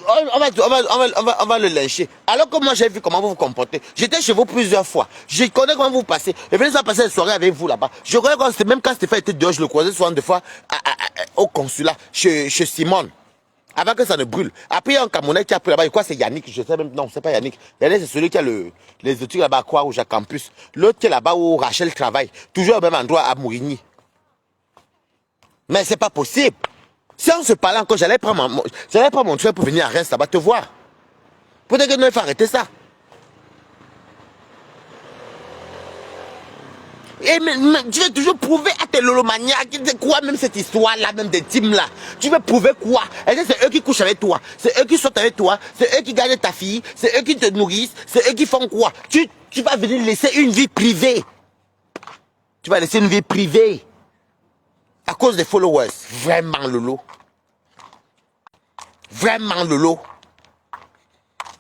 on va le lyncher. Alors que moi, j'ai vu comment vous vous comportez. J'étais chez vous plusieurs fois. Je connais comment vous passez. Et venez ça passer la soirée avec vous là-bas. Je connais quand même quand Stéphane était dehors, je le croisais souvent deux fois au consulat, chez Simone. Avant que ça ne brûle. Après, il y a un Camerounais qui a pris là-bas. Et quoi, c'est Yannick? Je sais même. Non, c'est pas Yannick. Yannick, c'est celui qui a les études là-bas à Croix-Rouge à Campus. L'autre qui est là-bas où Rachel travaille. Toujours au même endroit à Mourigny. Mais c'est pas possible. Si on se parlait encore, j'allais prendre mon train pour venir à Reims là-bas te voir. Peut-être que non, il faut arrêter ça. Et mais, tu veux toujours prouver à tes lolomaniacs, quoi, même cette histoire-là, même des teams-là. Tu veux prouver quoi? C'est eux qui couchent avec toi, c'est eux qui sortent avec toi, c'est eux qui gagnent ta fille, c'est eux qui te nourrissent, c'est eux qui font quoi? Tu vas venir laisser une vie privée. Tu vas laisser une vie privée. À cause des followers. Vraiment, Lolo. Vraiment, Lolo.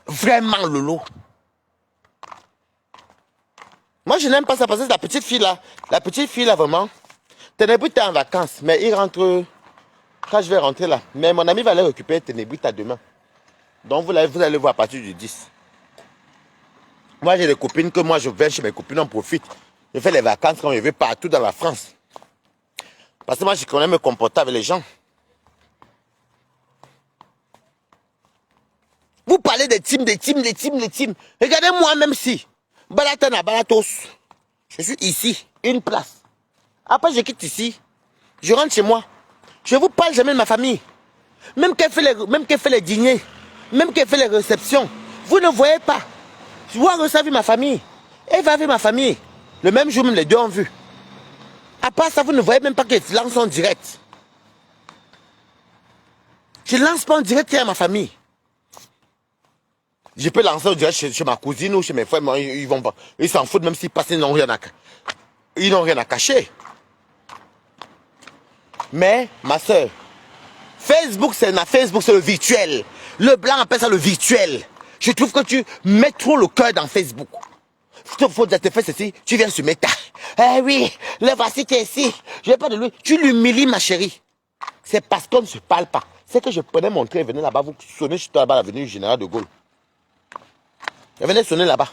Vraiment, Lolo. Moi, je n'aime pas ça parce que la petite fille là, vraiment, Ténébrit est en vacances, mais il rentre, quand je vais rentrer là, mais mon ami va aller récupérer Ténébrit à demain. Donc, vous allez voir à partir du 10. Moi, j'ai des copines que moi, je vais chez mes copines, on profite. Je fais les vacances quand je vais partout dans la France. Parce que moi, je connais me comporter avec les gens. Vous parlez des teams. Regardez-moi, même si. Balatana, Balatos. Je suis ici, une place. Après, je quitte ici. Je rentre chez moi. Je ne vous parle jamais de ma famille. Même qu'elle fait les dîners. Même qu'elle fait les réceptions. Vous ne voyez pas. Je vois recevoir ma famille. Elle va avec ma famille. Le même jour, même les deux ont vu. À part ça, vous ne voyez même pas que je lance en direct. Je ne lance pas en direct à ma famille. Je peux lancer en direct chez ma cousine ou chez mes frères, mais ils s'en foutent même s'ils passent, ils n'ont rien à cacher. Mais, ma soeur, Facebook, c'est le virtuel. Le blanc appelle ça le virtuel. Je trouve que tu mets trop le cœur dans Facebook. Il faut te faire ceci, tu viens sur Meta. Eh oui, le voici qui est ici. Je n'ai pas de lui. Tu l'humilies, ma chérie. C'est parce qu'on ne se parle pas. C'est que je prenais mon train et venais là-bas, vous sonnez sur là-bas, l'avenue Général de Gaulle. Je venais sonner là-bas.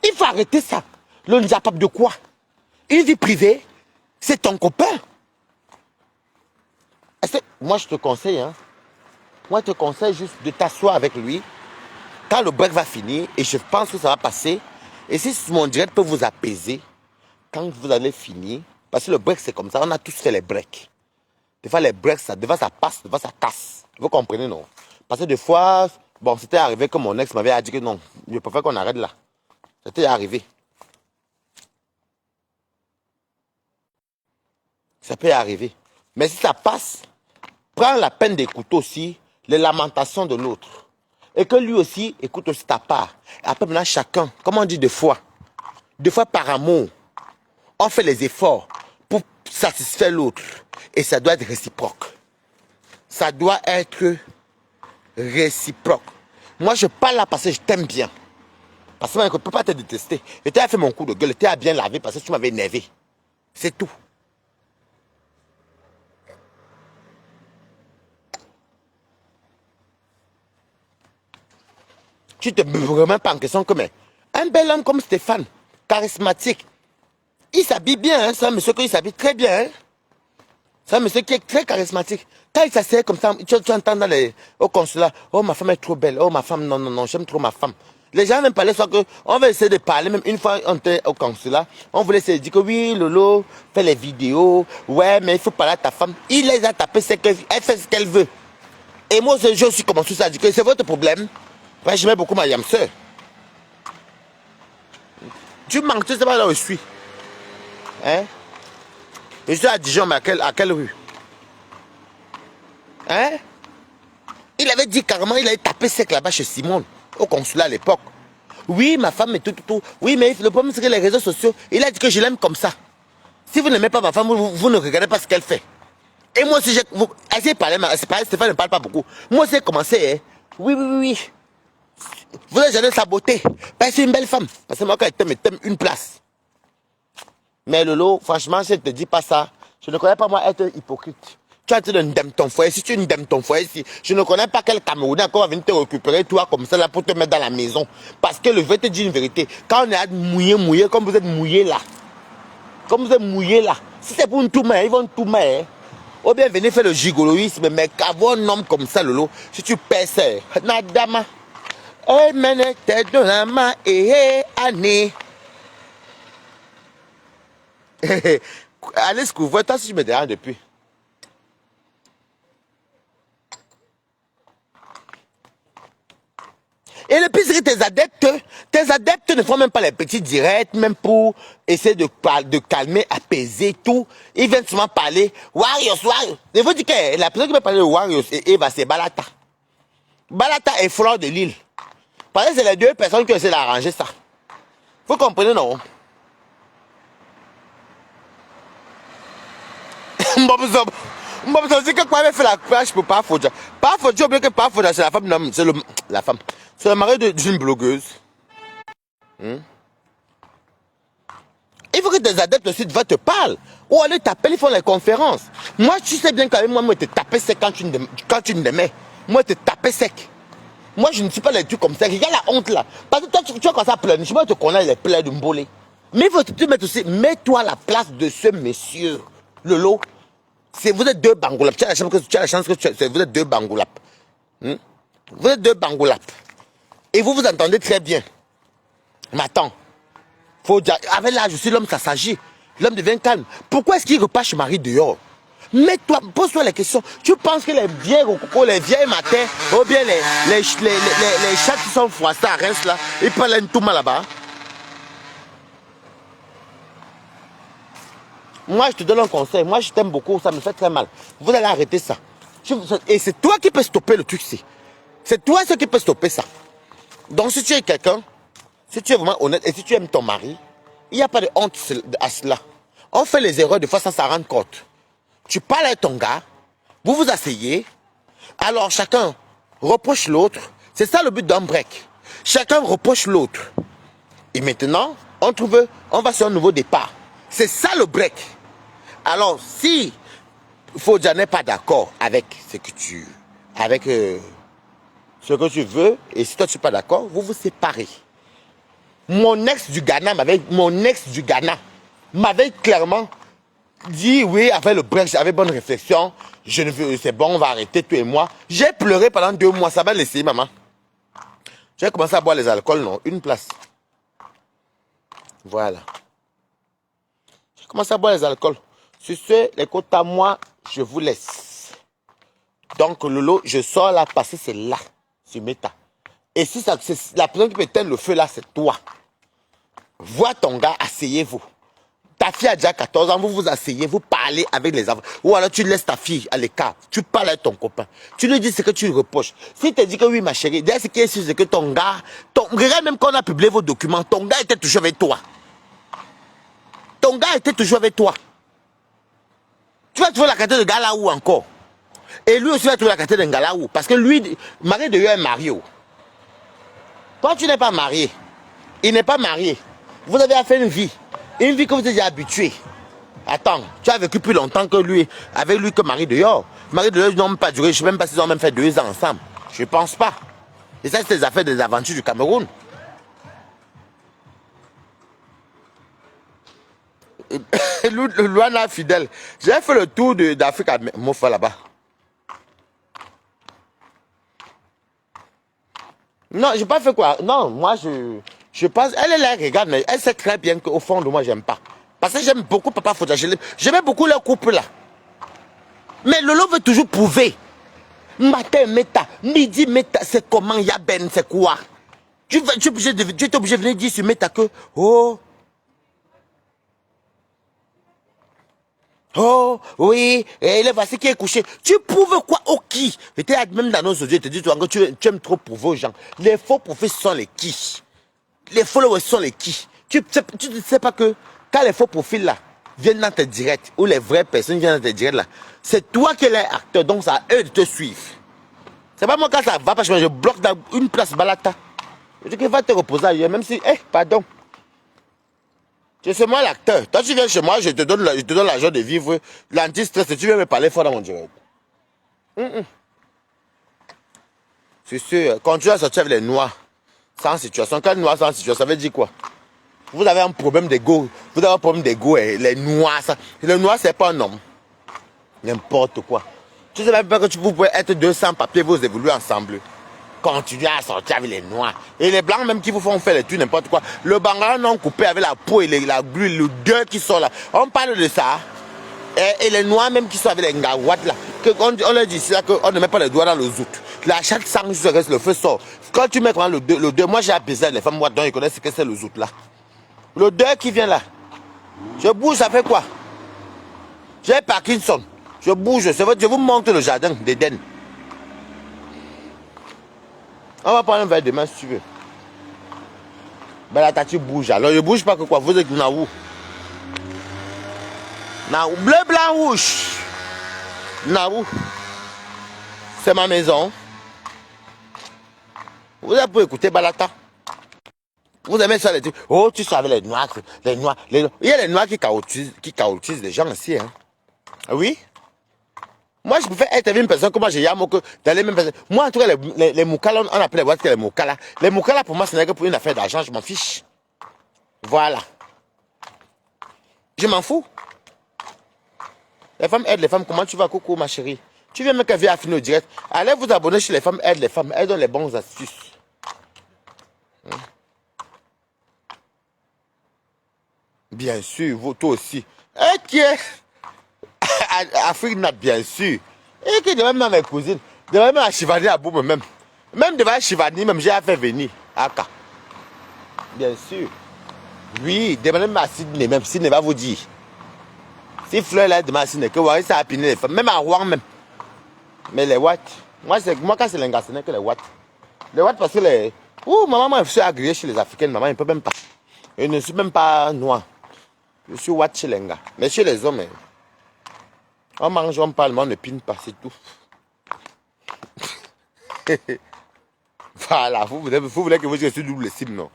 Il faut arrêter ça. Le njapap de quoi? Une vie privée, c'est ton copain. Moi, je te conseille, hein. Moi, je te conseille juste de t'asseoir avec lui. Quand le break va finir, et je pense que ça va passer, et si mon direct peut vous apaiser, quand vous allez finir, parce que le break, c'est comme ça, on a tous fait les breaks. Des fois, les breaks, des fois, ça passe, des fois, ça casse. Vous comprenez, non? Parce que des fois, bon, c'était arrivé que mon ex m'avait dit que non, je préfère qu'on arrête là. C'était arrivé. Ça peut arriver. Mais si ça passe, prends la peine d'écouter aussi les lamentations de l'autre. Et que lui aussi écoute aussi ta part. Et après, maintenant, chacun, comme on dit deux fois par amour, on fait les efforts pour satisfaire l'autre. Et ça doit être réciproque. Ça doit être réciproque. Moi, je parle là parce que je t'aime bien. Parce que je ne peux pas te détester. Je t'ai fait mon coup de gueule, je t'ai bien lavé parce que tu m'avais énervé. C'est tout. Tu te remets pas en question comme un bel homme comme Stéphane, charismatique. Il s'habille bien, hein, c'est un monsieur qui s'habille très bien. Hein. C'est un monsieur qui est très charismatique. Quand il s'assied comme ça, tu entends au consulat, oh ma femme est trop belle, oh ma femme, non, j'aime trop ma femme. Les gens même parler, soit que on va essayer de parler, même une fois on était au consulat, on voulait essayer de dire que oui, Lolo, fait les vidéos, ouais, mais il faut parler à ta femme. Il les a tapés, elle fait ce qu'elle veut. Et moi, je aussi commencé à dire que c'est votre problème. Après, j'aimais beaucoup ma yam soeur. Tu manques, tu sais pas là où je suis. Hein? Je suis à Dijon, mais à quelle rue? Hein? Il avait dit carrément, il avait tapé sec là-bas chez Simone, au consulat à l'époque. Oui, ma femme et tout. Oui, mais le problème c'est que les réseaux sociaux, il a dit que je l'aime comme ça. Si vous n'aimez pas ma femme, vous ne regardez pas ce qu'elle fait. Et moi aussi, essayez de parler, Stéphane ne parle pas beaucoup. Moi aussi, j'ai commencé, hein. Oui. Vous avez jamais sa beauté. Parce que c'est une belle femme. Parce que moi, quand elle t'aime une place. Mais Lolo, franchement, si je ne te dis pas ça, je ne connais pas moi être hypocrite. Tu es en train de ndem ton foyer. Si tu ndem ton foyer, si je ne connais pas quel Camerounais encore va venir te récupérer toi comme ça là pour te mettre dans la maison. Parce que je vais te dire une vérité. Quand on est mouillé, comme vous êtes mouillé là. Comme vous êtes mouillé là. Si c'est pour une tourmain, ils vont tout mettre. Ou bien venez faire le gigoloïsme, mais qu'avoir un homme comme ça, Lolo, si tu pèses, Nadama. Oh, mène tête de la main et année. Allez, ce que vous voyez, toi, si je me dérange depuis. Et le pire, c'est que tes adeptes ne font même pas les petits directs, même pour essayer de calmer, apaiser tout. Ils viennent souvent parler, Warriors. Je vous dis que la personne qui va parler de Warriors et Eva, c'est Balata. Balata et Fleur de Lille. Parce que c'est les deux personnes qui essaient d'arranger ça. Vous comprenez, non? C'est que quoi avait fait la crash pour Parfodia. Parfodia, oublié que Parfodia, c'est la femme d'homme, c'est la femme. C'est le mari d'une blogueuse. Il faut que tes adeptes aussi te parlent. Ou aller t'appeler, ils font les conférences. Moi, tu sais bien qu'avec moi, te taper sec quand tu ne m'aimais. Moi, te taper sec. Moi, je ne suis pas les trucs comme ça. Regarde la honte là. Parce que toi, tu as commencé à pleurer. Je te connais les pleurs de Mbolé. Mais il faut te mettre aussi, mets-toi à la place de ce monsieur. Lolo. Vous êtes deux bangoulap. Tu as la chance que vous êtes deux bangoulap. Vous êtes deux bangoulap. Et vous vous entendez très bien. Mais attends. Avec l'âge aussi, l'homme, ça s'agit. L'homme devient calme. Pourquoi est-ce qu'il repart chez Marie dehors? Mets-toi, pose-toi les questions. Tu penses que les vieilles rococos, les vieilles matins, ou bien les chats qui sont froissés à Reims là, ils prennent un tout mal là-bas? Moi, je te donne un conseil. Moi, je t'aime beaucoup. Ça me fait très mal. Vous allez arrêter ça. Et c'est toi qui peux stopper le truc ici. C'est toi qui peux stopper ça. Donc, si tu es quelqu'un, si tu es vraiment honnête et si tu aimes ton mari, il n'y a pas de honte à cela. On fait les erreurs de fois sans s'en rendre compte. Tu parles avec ton gars, vous vous asseyez, alors chacun reproche l'autre. C'est ça le but d'un break. Chacun reproche l'autre. Et maintenant, on va sur un nouveau départ. C'est ça le break. Alors, si Fodia n'est pas d'accord avec ce que tu veux, et si toi tu n'es pas d'accord, vous vous séparez. Mon ex du Ghana m'avait clairement dit oui, avec le break, j'avais bonne réflexion, c'est bon, on va arrêter, toi et moi. J'ai pleuré pendant 2 mois, ça va laisser, maman. J'ai commencé à boire les alcools, non, une place. Voilà. J'ai commencé à boire les alcools. Sur ce, les côtes à moi, je vous laisse. Donc, Lolo, je sors là parce que c'est là, sur Meta. Et si ça, la personne qui peut éteindre le feu là, c'est toi. Vois ton gars, asseyez-vous. Ta fille a déjà 14 ans, vous vous asseyez, vous parlez avec les enfants. Ou alors tu laisses ta fille à l'écart, tu parles avec ton copain. Tu lui dis ce que tu lui reproches. S'il te dit que oui, ma chérie, d'ailleurs, ce qui est sûr, c'est que ton gars, regarde même quand on a publié vos documents, ton gars était toujours avec toi. Ton gars était toujours avec toi. Tu vas trouver la carte de Galaou encore. Et lui aussi va trouver la carte de Galaou. Parce que lui, Marie de est marié. Toi, tu n'es pas marié. Il n'est pas marié. Vous avez fait une vie. Une vie que vous êtes déjà habitué. Attends, tu as vécu plus longtemps que lui, avec lui que Marie dehors. Marie dehors, ils n'ont même pas duré, je ne sais même pas s'ils ont même fait 2 ans ensemble. Je ne pense pas. Et ça, c'est des affaires des aventures du Cameroun. Luana fidèle. J'ai fait le tour d'Afrique à Mofa là-bas. Non, j'ai pas fait quoi. Non, moi je pense. Elle est là, regarde, mais elle sait très bien qu'au fond de moi, j'aime pas. Parce que j'aime beaucoup Papa Fodia. J'aimais beaucoup leur couple là. Mais Lolo veut toujours prouver. Matin, méta. Midi, méta. C'est comment Yaben, c'est quoi? Tu es obligé de venir dire sur méta que. Oh, oui, et le voici qui est couché. Tu prouves quoi au qui? Et même dans nos audios, tu te dis, toi, tu aimes trop prouver aux gens. Les faux profils sont les qui? Les followers sont les qui? Tu ne sais pas que quand les faux profils là viennent dans tes directs, ou les vraies personnes viennent dans tes directs là, c'est toi qui es l'acteur, donc c'est à eux de te suivre. C'est pas moi quand ça va, parce que je bloque dans une place Balata. Je dis qu'il va te reposer ailleurs, même si, pardon. C'est moi l'acteur. Toi, tu viens chez moi, je te donne l'argent de vivre, l'anti-stress, et tu viens me parler fort dans mon direct. C'est sûr, quand tu vas sortir avec les noirs, sans situation, quand noir sans situation, ça veut dire quoi? Vous avez un problème d'ego. Vous avez un problème d'ego et les noirs, ça. Le noir, c'est pas un homme. N'importe quoi. Tu sais même pas que vous pouvez être 200 papiers, vous évoluez ensemble. Continuez à sortir avec les noirs. Et les blancs même qui vous font faire les trucs, n'importe quoi. Le bangala non coupé avec la peau et la glu, le deux qui sont là. On parle de ça. Et les noirs même qui sont avec les ngawats là. On leur dit ici qu'on ne met pas les doigts dans le zout. Là, chaque sang, le feu sort. Quand tu mets le 2, moi j'ai apaisé les femmes, moi, dont ils connaissent ce que c'est le zout là. Le 2 qui vient là. Je bouge, ça fait quoi? J'ai Parkinson. Je bouge, je vous montre le jardin d'Éden. On va prendre un verre demain si tu veux. Ben là, tu bouges. Alors, je bouge pas que quoi? Vous êtes où? Bleu, blanc, rouge. Où? C'est ma maison. Vous avez pu écouter Balata. Vous aimez ça les trucs. Oh, tu savais les noirs. Les noirs. Il y a les noirs qui chaotisent les gens ici. Hein. Oui. Moi, je préfère être avec une personne comme moi, j'ai Yamo que dans les mêmes personnes. Moi, en tout cas, les Moukala, on appelle les boîtes les Moukala. Les Moukala, pour moi, ce n'est que pour une affaire d'argent, je m'en fiche. Voilà. Je m'en fous. Les femmes aident les femmes. Comment tu vas, coucou, ma chérie? Tu viens me qu'elle vient affiner au direct. Allez vous abonner chez les femmes, aident les femmes. Elles donnent les bonnes astuces. Bien sûr, vous, toi aussi. Et qui est Afrique n'a bien sûr. Et qui devait même à mes cousines. Devait même à Chivani à bout même. Même devant Chivani, même j'ai fait venir. Aka. Bien sûr. Oui, demandez même à Sydney, même Sydney va vous dire. Si Fleur là demande à Sydney, que Wari ça a piné les femmes. Même à Rouen même. Mais les watts. Moi quand c'est l'Inga, ce n'est que les watts. Les watts parce que les. Ouh, maman, je suis agréé chez les Africaines. Maman, il ne peut même pas. Je ne suis même pas noir. Je suis watt chez les gars. Mais chez les hommes, on mange, on parle, mais on ne pine pas, c'est tout. Voilà, vous voulez que je suis double cible, non?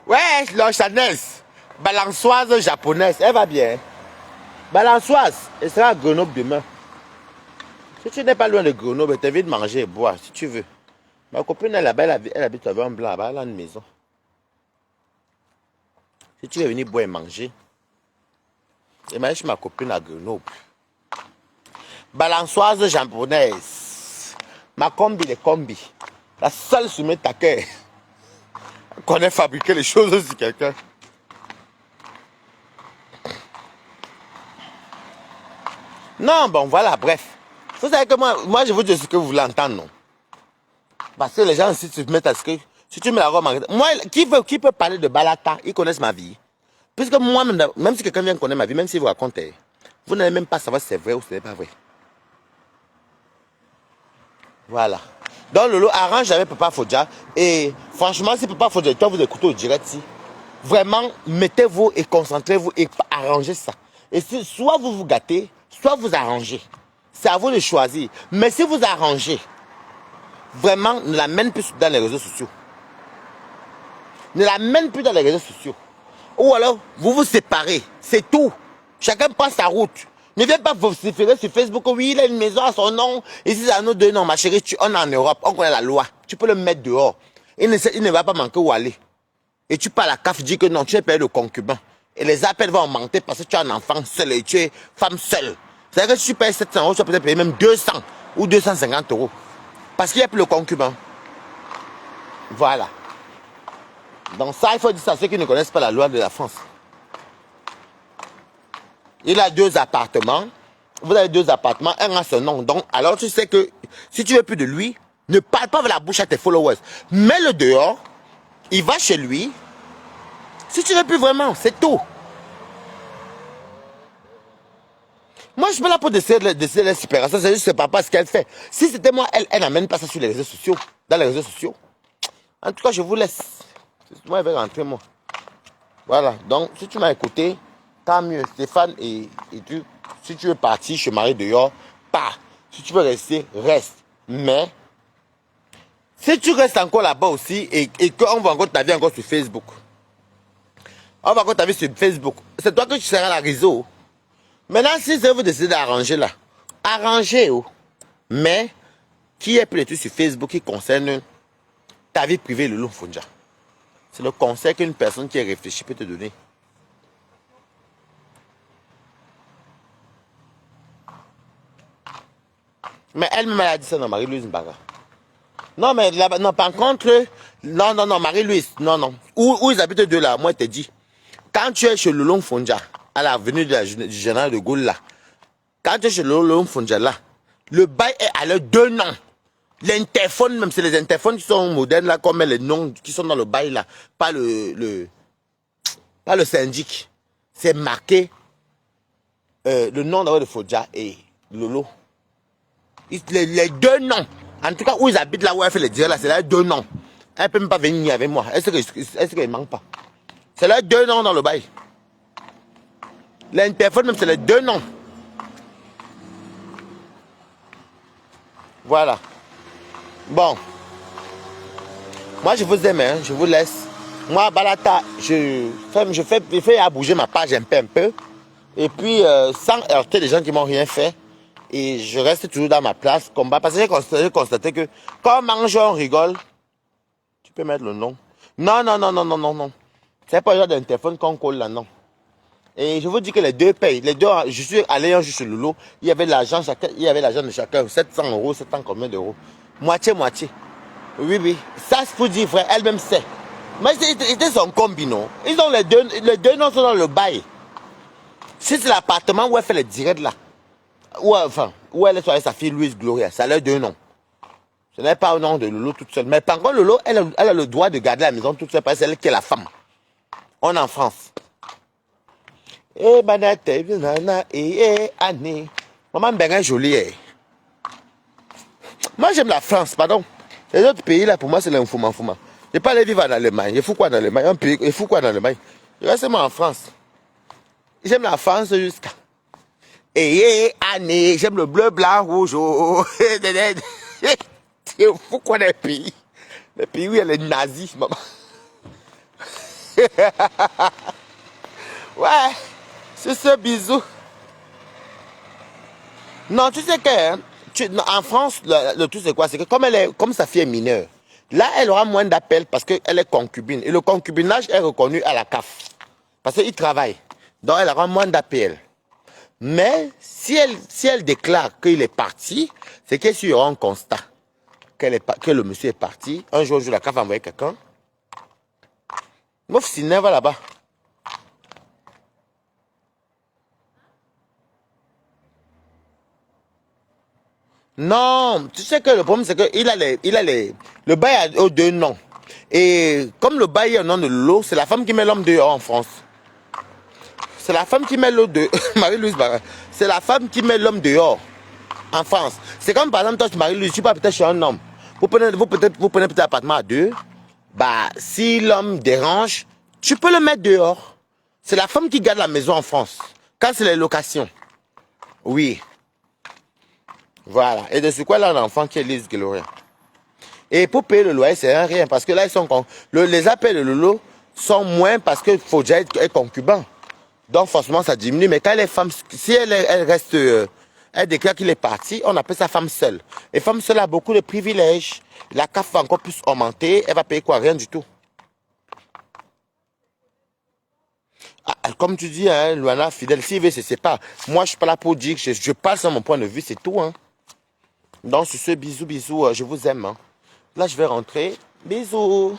Ouais, l'enchaîneuse. Balançoise japonaise, elle va bien. Balançoise, elle sera à Grenoble demain. Si tu n'es pas loin de Grenoble, tu t'invites de manger et boire, si tu veux. Ma copine, elle habite avec un blanc, là-bas, elle a une maison. Si tu veux venir boire et manger, imagine chez ma copine à Grenoble. Balançoise japonaise. Ma combi, les combis. La seule sur mes taquets. Qu'on ait fabriqué les choses sur quelqu'un. Non, bon, voilà, bref. Vous savez que moi je vous dis ce que vous voulez entendre, non? Parce que les gens, si tu te mets à ce que. Si tu mets la robe en. Moi, qui peut parler de Balata? Ils connaissent ma vie. Puisque moi, même si quelqu'un vient connaître ma vie, même si vous racontez, vous n'allez même pas savoir si c'est vrai ou si ce n'est pas vrai. Voilà. Donc, Lolo, arrange avec Papa Fodja. Et franchement, si Papa Fodja, toi, vous écoutez au direct, si, vraiment, mettez-vous et concentrez-vous et arrangez ça. Et si, soit vous vous gâtez, soit vous arrangez. C'est à vous de choisir. Mais si vous arrangez, vraiment, ne la mène plus dans les réseaux sociaux. Ne la mène plus dans les réseaux sociaux. Ou alors, vous vous séparez. C'est tout. Chacun prend sa route. Ne viens pas vociférer sur Facebook. Oui, il a une maison à son nom. Ici, c'est à nos deux noms. Ma chérie, on est en Europe. On connaît la loi. Tu peux le mettre dehors. Il ne va pas manquer où aller. Et tu parles à la CAF, dis que non, tu es payé de concubin. Et les appels vont augmenter parce que tu es un enfant seul et tu es femme seule. C'est-à-dire que si tu payes 700 €, tu vas peut-être payer même 200 ou 250 €. Parce qu'il n'y a plus le concubin. Voilà. Donc ça, il faut dire ça à ceux qui ne connaissent pas la loi de la France. Il a 2 appartements. Vous avez 2 appartements, un à son nom. Donc, alors tu sais que si tu veux plus de lui, ne parle pas avec la bouche à tes followers. Mets-le dehors. Il va chez lui. Si tu veux plus vraiment, c'est tout. Moi, je suis pas là pour décider la séparation. C'est juste pas ce qu'elle fait. Si c'était moi, elle n'amène pas ça sur les réseaux sociaux. Dans les réseaux sociaux. En tout cas, je vous laisse. Moi, je vais rentrer, moi. Voilà. Donc, si tu m'as écouté, tant mieux. Stéphane, et tu, si tu veux partir, je marie dehors, pars. Si tu veux rester, reste. Mais, si tu restes encore là-bas aussi, et qu'on voit encore ta vie encore sur Facebook, on va encore ta vie sur Facebook, c'est toi que tu seras la réseau. Maintenant, si vous décidez d'arranger là, arrangé. Oh. Mais, qui est plus sur Facebook qui concerne ta vie privée, Lolo Mfonja? C'est le conseil qu'une personne qui est réfléchie peut te donner. Mais elle-même, elle a dit ça dans Marie-Louise Mbaga. Non, mais là, non, par contre, non, Marie-Louise, non. Où ils habitent deux là, moi, je te dis. Quand tu es chez Lolo Mfonja, à l'avenue du général de Gaulle là, quand tu es chez Lolo Mfonja là, le bail est à l'heure 2 ans. L'interphone, même c'est les interphones qui sont modernes là, comme les noms qui sont dans le bail là, pas le syndic. C'est marqué le nom de Fodja et Lolo. Les 2 noms. En tout cas, où ils habitent là, où elle fait les directs là, c'est là 2 noms. Elle ne peut même pas venir avec moi. Est-ce qu'elle ne manque pas? C'est là 2 noms dans le bail. L'interphone, même c'est les 2 noms. Voilà. Bon. Moi, je vous aime, hein, je vous laisse. Moi, Balata, je fais à bouger ma page un peu. Et puis, sans heurter les gens qui m'ont rien fait. Et je reste toujours dans ma place, combat. Parce que j'ai constaté que quand on mange, on rigole. Tu peux mettre le nom. Non. C'est pas le genre d'interphone qu'on colle là, non. Et je vous dis que les deux payent. Les deux, je suis allé un jour chez Lolo. Il y avait l'argent de chacun. 700 euros, 700 combien d'euros? Moitié. Oui. Ça, c'est pour dire, frère, elle-même sait. Mais c'était son combi, non? Ils ont les deux noms sont dans le bail. Si c'est l'appartement où elle fait les directs là. Où elle est avec sa fille Louise Gloria. Ça a l'air 2 noms. Ce n'est pas au nom de Lolo toute seule. Mais par contre, Lolo, elle a le droit de garder la maison toute seule parce que c'est elle qui est la femme. On est en France. Eh, banate, nana, Annie. Maman ben est jolie. Moi, j'aime la France, pardon. Les autres pays, là, pour moi, c'est l'infouma. Je ne pas aller vivre en Allemagne. Il faut quoi dans l'Allemagne? Il faut quoi dans l'Allemagne? Je reste moi en France. J'aime la France jusqu'à. Annie, j'aime le bleu, blanc, rouge. Il faut quoi dans les pays? Les pays où il y a les nazis, maman. Ouais, c'est ce bisou. Non, tu sais que en France, le truc c'est quoi? C'est que comme sa fille est mineure, là elle aura moins d'appels parce qu'elle est concubine. Et le concubinage est reconnu à la CAF. Parce qu'il travaille. Donc elle aura moins d'appels. Mais si elle déclare qu'il est parti, c'est qu'il y aura un constat que le monsieur est parti. Un jour, la CAF a envoyé quelqu'un. Mouf Siné va là-bas. Non, tu sais que le problème c'est qu'il a le bail a 2 noms. Et comme le bail est au nom de Lolo, c'est la femme qui met l'homme dehors en France. C'est la femme qui met l'homme dehors. Marie-Louise Barra. C'est la femme qui met l'homme dehors en France. C'est comme par exemple, toi, Marie-Louise, tu vas peut-être chez un homme. Vous prenez peut-être un appartement à 2. Bah, si l'homme dérange, tu peux le mettre dehors. C'est la femme qui garde la maison en France. Quand c'est les locations. Oui. Voilà. Et de ce quoi là, un enfant qui est Lise Gloria. Et pour payer le loyer, c'est rien. Parce que là, les appels de Lolo sont moins parce qu'il faut déjà être concubin. Donc forcément, ça diminue. Mais quand les femmes, si elle reste, elle déclare qu'il est parti, on appelle ça femme seule. Et femme seule a beaucoup de privilèges. La CAF va encore plus augmenter. Elle va payer quoi? Rien du tout. Ah, comme tu dis, hein, Luana, fidèle, s'il veut, c'est pas. Moi, je suis pas là pour dire que je parle sur mon point de vue, c'est tout. Hein. Donc, sur ce, bisous, je vous aime. Hein. Là, je vais rentrer. Bisous.